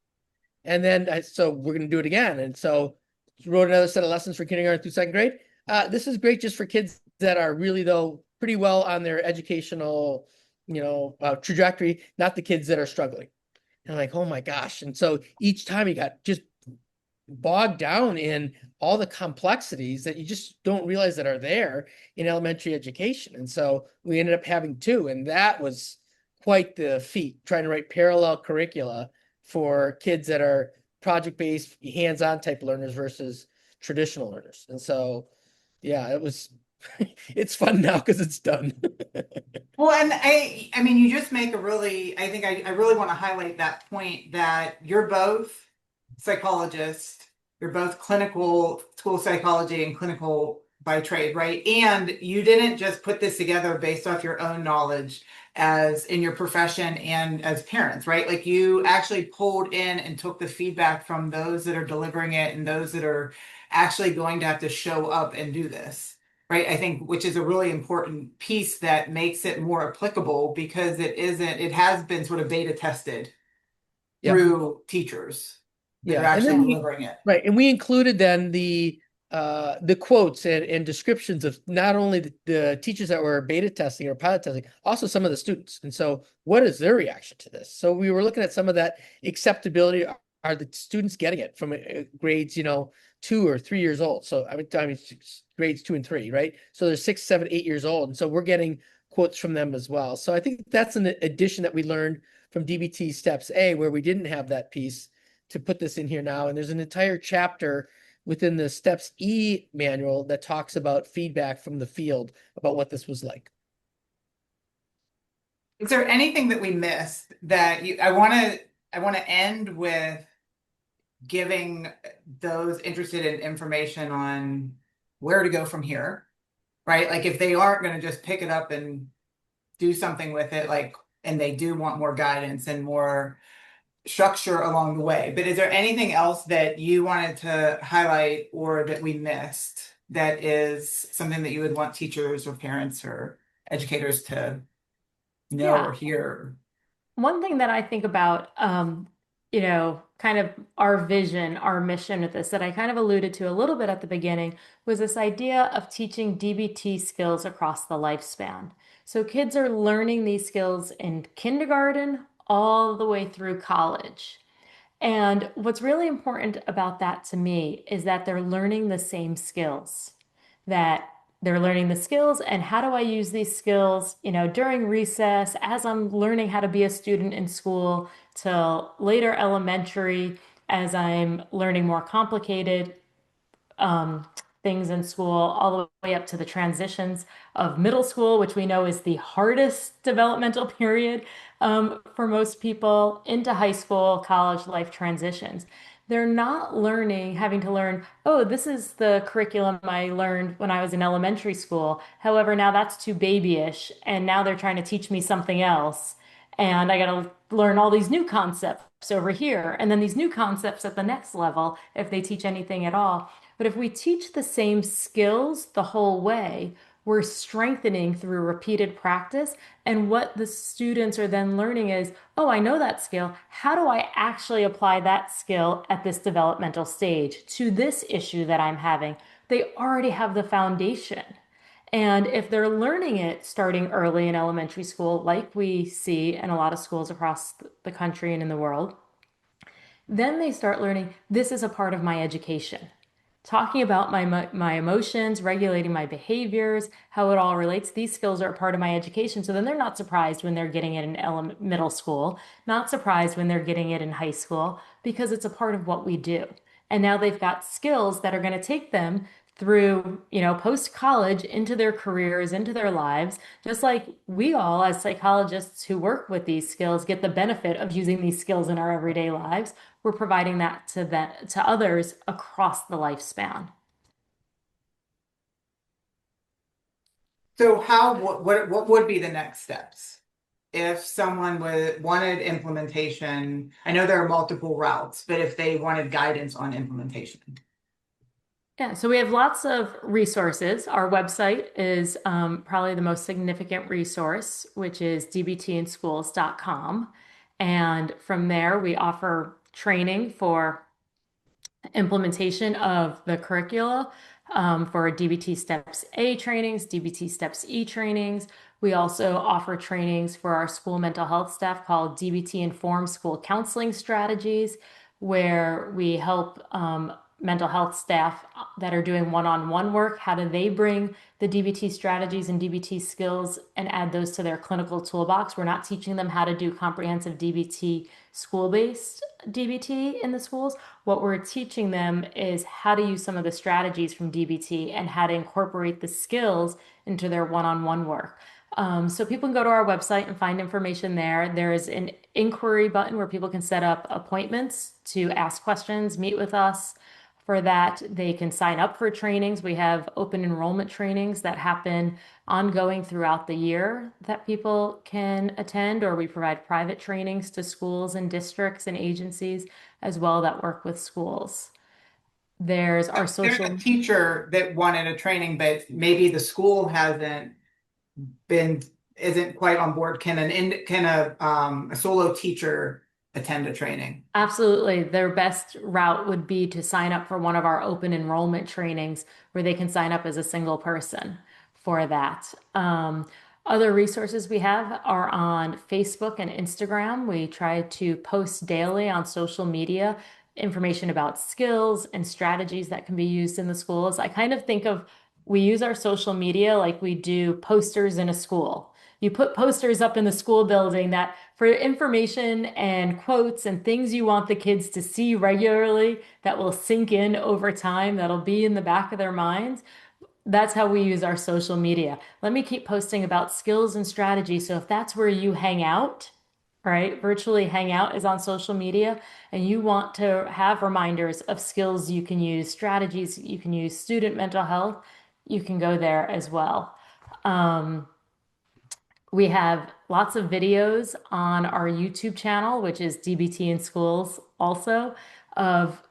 Speaker 3: And then so we're going to do it again. And so wrote another set of lessons for kindergarten through second grade. This is great just for kids that are really, though, pretty well on their educational, trajectory, not the kids that are struggling. And I'm like, oh my gosh. And so each time you got just bogged down in all the complexities that you just don't realize that are there in elementary education. And so we ended up having 2, and that was quite the feat, trying to write parallel curricula for kids that are project-based, hands-on type learners versus traditional learners. And so, yeah, it was, it's fun now because it's done.
Speaker 1: Well, and I mean, you just make I really want to highlight that point that you're both psychologists, you're both clinical school psychology and clinical by trade, right? And you didn't just put this together based off your own knowledge as in your profession and as parents, right? Like, you actually pulled in and took the feedback from those that are delivering it and those that are actually going to have to show up and do this, right? I think, which is a really important piece that makes it more applicable, because it has been sort of beta tested through teachers that are actually delivering it.
Speaker 3: Right. And we included then the quotes and descriptions of not only the teachers that were beta testing or pilot testing, also some of the students. And so what is their reaction to this? So we were looking at some of that acceptability. Are the students getting it from grades, 2 or 3 years old? So I mean grades 2 and 3, right? So they're 6, 7, 8 years old. And so we're getting quotes from them as well. So I think that's an addition that we learned from DBT Steps A, where we didn't have that piece, to put this in here now. And there's an entire chapter within the Steps E manual that talks about feedback from the field about what this was like.
Speaker 1: Is there anything that we missed that I want to end with giving those interested in information on where to go from here, right? Like, if they aren't going to just pick it up and do something with it, like, and they do want more guidance and more structure along the way. But is there anything else that you wanted to highlight or that we missed that is something that you would want teachers or parents or educators to know or hear?
Speaker 2: One thing that I think about, kind of our vision, our mission with this, that I kind of alluded to a little bit at the beginning, was this idea of teaching DBT skills across the lifespan. So kids are learning these skills in kindergarten all the way through college. And what's really important about that to me is that they're learning the same skills, that they're learning the skills and how do I use these skills, during recess, as I'm learning how to be a student in school, till later elementary, as I'm learning more complicated things in school, all the way up to the transitions of middle school, which we know is the hardest developmental period for most people, into high school, college life transitions. They're not having to learn, oh, this is the curriculum I learned when I was in elementary school. However, now that's too babyish, and now they're trying to teach me something else. And I got to learn all these new concepts over here, and then these new concepts at the next level, if they teach anything at all. But if we teach the same skills the whole way, we're strengthening through repeated practice. And what the students are then learning is, oh, I know that skill. How do I actually apply that skill at this developmental stage to this issue that I'm having? they already have the foundation. And if they're learning it starting early in elementary school, like we see in a lot of schools across the country and in the world, then they start learning this is a part of my education. Talking about my emotions, regulating my behaviors, how it all relates. These skills are a part of my education. So then they're not surprised when they're getting it in middle school, not surprised when they're getting it in high school, because it's a part of what we do. And now they've got skills that are going to take them through, post college into their careers, into their lives, just like we all, as psychologists who work with these skills, get the benefit of using these skills in our everyday lives. We're providing that to others across the lifespan.
Speaker 1: So what would be the next steps? If someone wanted implementation, I know there are multiple routes, but if they wanted guidance on implementation.
Speaker 2: Yeah, so we have lots of resources. Our website is probably the most significant resource, which is dbtinschools.com. And from there, we offer training for implementation of the curricula for DBT Steps A trainings, DBT Steps E trainings. We also offer trainings for our school mental health staff called DBT Informed School Counseling Strategies, where we help mental health staff that are doing one-on-one work. How do they bring the DBT strategies and DBT skills and add those to their clinical toolbox? We're not teaching them how to do comprehensive DBT, school-based DBT in the schools. What we're teaching them is how to use some of the strategies from DBT and how to incorporate the skills into their one-on-one work. So people can go to our website and find information there. There is an inquiry button where people can set up appointments to ask questions, meet with us. For that, they can sign up for trainings. We have open enrollment trainings that happen ongoing throughout the year that people can attend, or we provide private trainings to schools and districts and agencies as well that work with schools. There's our
Speaker 1: There's
Speaker 2: social.
Speaker 1: a teacher that wanted a training, but maybe the school isn't quite on board. Can a solo teacher attend a training?
Speaker 2: Absolutely. Their best route would be to sign up for one of our open enrollment trainings where they can sign up as a single person for that. Other resources we have are on Facebook and Instagram. We try to post daily on social media information about skills and strategies that can be used in the schools. I kind of think of we use our social media like we do posters in a school. You put posters up in the school building that for information and quotes and things you want the kids to see regularly that will sink in over time, that'll be in the back of their minds. That's how we use our social media. Let me keep posting about skills and strategy. So if that's where you hang out, right? Virtually hang out is on social media, and you want to have reminders of skills you can use, strategies you can use, student mental health, you can go there as well. We have lots of videos on our YouTube channel, which is DBT in Schools also, of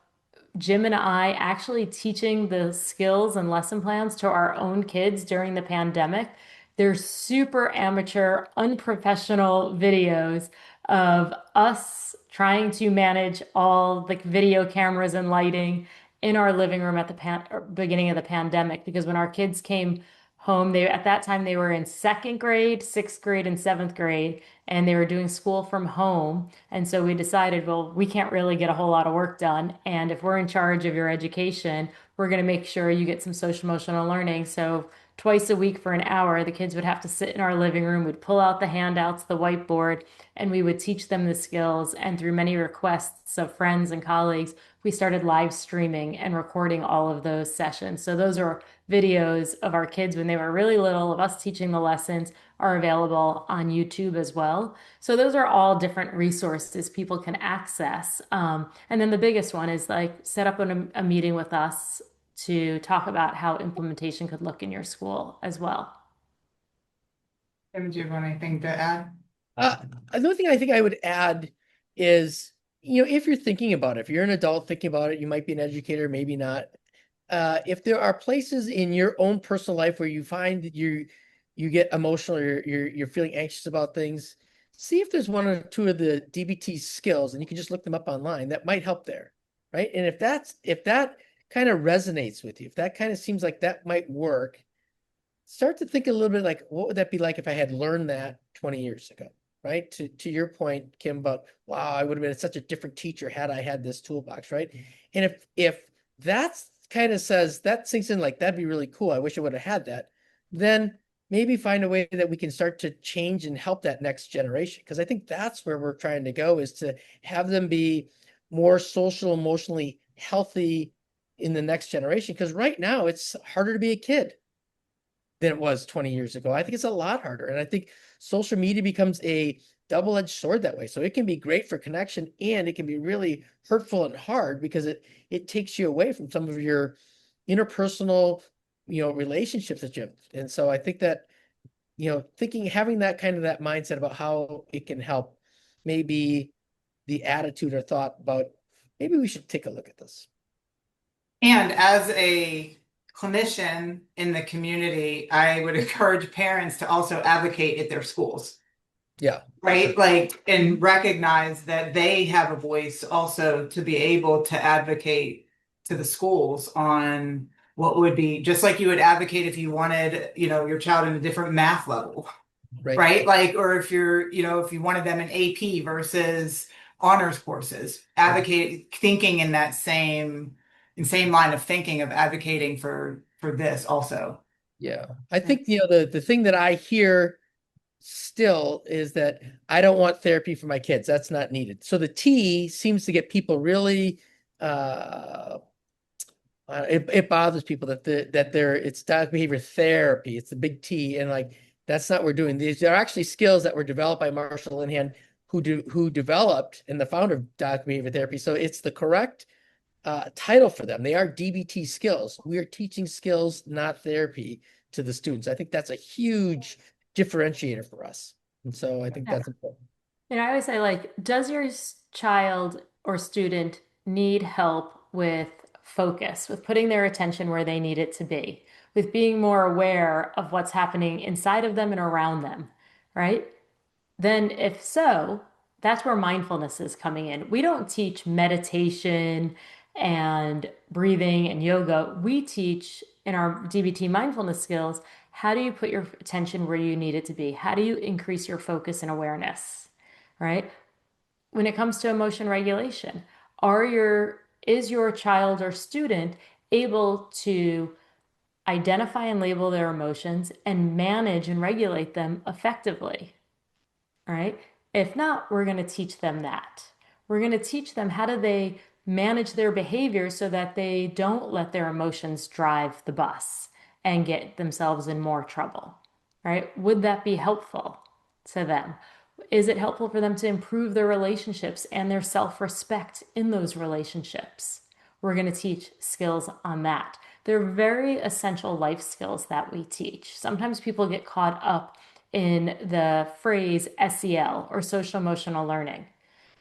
Speaker 2: Jim and I actually teaching the skills and lesson plans to our own kids during the pandemic. They're super amateur, unprofessional videos of us trying to manage all the video cameras and lighting in our living room at the beginning of the pandemic. Because when our kids came home, at that time they were in second grade, sixth grade, and seventh grade, and they were doing school from home. And so we decided, well, we can't really get a whole lot of work done. And if we're in charge of your education, we're going to make sure you get some social emotional learning. So twice a week for an hour, the kids would have to sit in our living room, we'd pull out the handouts, the whiteboard, and we would teach them the skills. And through many requests of friends and colleagues, we started live streaming and recording all of those sessions. So those are videos of our kids when they were really little, of us teaching the lessons, are available on YouTube as well. So those are all different resources people can access. And then the biggest one is like set up a meeting with us to talk about how implementation could look in your school as well.
Speaker 1: Tim, do you have anything to add?
Speaker 3: Another thing I think I would add is, if you're thinking about it, if you're an adult thinking about it, you might be an educator, maybe not. If there are places in your own personal life where you find that you get emotional, or you're feeling anxious about things, see if there's one or two of the DBT skills, and you can just look them up online. That might help there, right? And if that kind of resonates with you, if that kind of seems like that might work, start to think a little bit like, what would that be like if I had learned that 20 years ago, right? To your point, Kim, about, wow, I would have been such a different teacher had I had this toolbox, right? And if that's kind of says, that sinks in like, that'd be really cool, I wish I would have had that, then maybe find a way that we can start to change and help that next generation. Because I think that's where we're trying to go, is to have them be more social, emotionally healthy in the next generation. Because right now it's harder to be a kid than it was 20 years ago. I think it's a lot harder. And I think social media becomes a double-edged sword that way. So it can be great for connection, and it can be really hurtful and hard because it takes you away from some of your interpersonal, relationships that you have. And so I think that, having that kind of that mindset about how it can help, maybe the attitude or thought about maybe we should take a look at this.
Speaker 1: And as a clinician in the community, I would encourage parents to also advocate at their schools.
Speaker 3: Yeah.
Speaker 1: Right? Like, and recognize that they have a voice also to be able to advocate to the schools on what would be, just like you would advocate if you wanted, your child in a different math level, right? Like, or if if you wanted them in AP versus honors courses, advocate, thinking in that same line of thinking of advocating for this also.
Speaker 3: Yeah. I think, the thing that I hear still is that I don't want therapy for my kids. That's not needed. So the T seems to get people really, it bothers people that it's dog behavior therapy. It's the big T. And like, that's not what we're doing. These are actually skills that were developed by Marshall Linhan, who developed and the founder of dog behavior therapy. So it's the correct title for them. They are DBT skills. We are teaching skills, not therapy, to the students. I think that's a huge differentiator for us. And so I think that's important.
Speaker 2: And I always say, like, does your child or student need help with focus, with putting their attention where they need it to be, with being more aware of what's happening inside of them and around them, right? Then if so, that's where mindfulness is coming in. We don't teach meditation and breathing and yoga. We teach in our DBT mindfulness skills, how do you put your attention where you need it to be? How do you increase your focus and awareness, right? When it comes to emotion regulation, is your child or student able to identify and label their emotions and manage and regulate them effectively? All right. If not, we're going to teach them that. We're going to teach them how do they manage their behavior so that they don't let their emotions drive the bus and get themselves in more trouble. Right? Would that be helpful to them? Is it helpful for them to improve their relationships and their self-respect in those relationships? We're going to teach skills on that. They're very essential life skills that we teach. Sometimes people get caught up in the phrase SEL, or social emotional learning,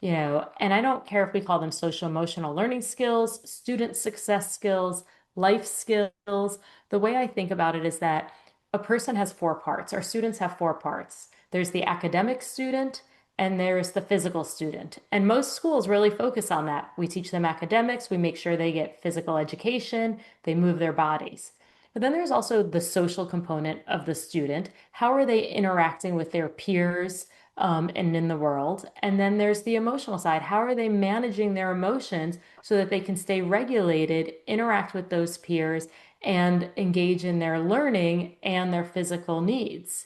Speaker 2: and I don't care if we call them social emotional learning skills, student success skills, life skills. The way I think about it is that a person has four parts. Our students have four parts. There's the academic student, and there's the physical student. And most schools really focus on that. We teach them academics, we make sure they get physical education, they move their bodies. But then there's also the social component of the student. How are they interacting with their peers and in the world? And then there's the emotional side. How are they managing their emotions so that they can stay regulated, interact with those peers, and engage in their learning and their physical needs?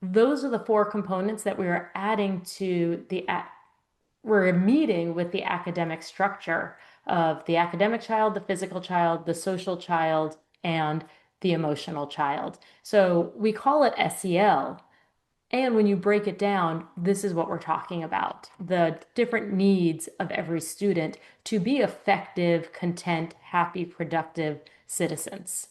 Speaker 2: Those are the four components that we are adding to we're meeting with the academic structure of the academic child, the physical child, the social child, and the emotional child. So we call it SEL. And when you break it down, this is what we're talking about, the different needs of every student to be effective, content, happy, productive citizens.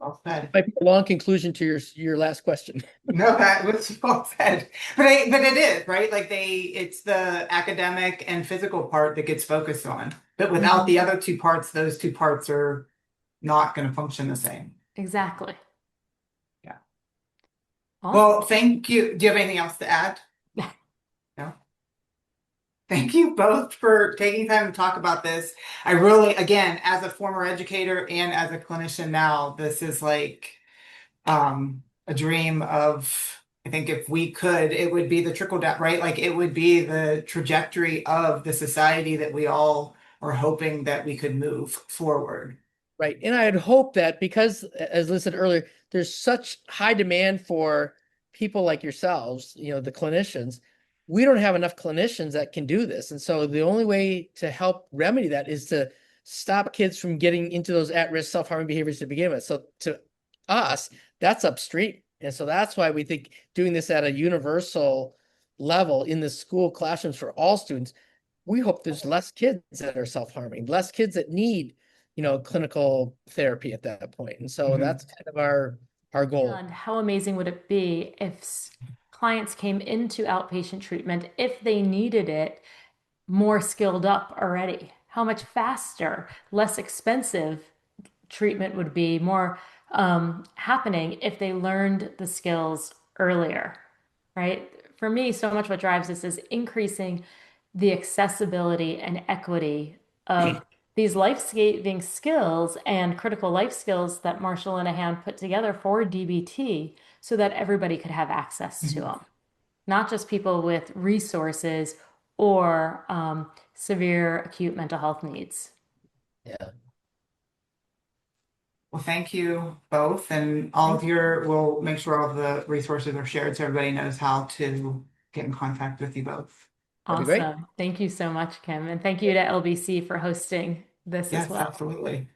Speaker 1: Well said.
Speaker 3: Might be a long conclusion to your last question.
Speaker 1: No, that was well said. But it is, right? Like it's the academic and physical part that gets focused on. But without the other two parts, those two parts are not going to function the same.
Speaker 2: Exactly.
Speaker 1: Yeah.
Speaker 2: Awesome.
Speaker 1: Well, thank you. Do you have anything else to add? No? Thank you both for taking time to talk about this. I really, again, as a former educator and as a clinician now, this is like a dream of, I think if we could, it would be the trickle down, right? Like it would be the trajectory of the society that we all are hoping that we could move forward.
Speaker 3: Right. And I'd hope that because, as Liz said earlier, there's such high demand for people like yourselves, the clinicians, we don't have enough clinicians that can do this. And so the only way to help remedy that is to stop kids from getting into those at-risk self-harming behaviors to begin with. So to us, that's upstream. And so that's why we think doing this at a universal level in the school classrooms for all students, we hope there's less kids that are self-harming, less kids that need clinical therapy at that point. And so that's kind of our goal.
Speaker 2: And how amazing would it be if clients came into outpatient treatment, if they needed it, more skilled up already? How much faster, less expensive treatment would be, more happening if they learned the skills earlier, right? For me, so much what drives this is increasing the accessibility and equity of these life-saving skills and critical life skills that Marshall and Ahan put together for DBT so that everybody could have access to them, not just people with resources or severe acute mental health needs.
Speaker 3: Yeah.
Speaker 1: Well, thank you both, and all of we'll make sure all of the resources are shared so everybody knows how to get in contact with you both.
Speaker 3: That'd be great.
Speaker 2: Awesome. Thank you so much, Kim. And thank you to LBC for hosting this as
Speaker 1: Yes,
Speaker 2: well.
Speaker 1: absolutely.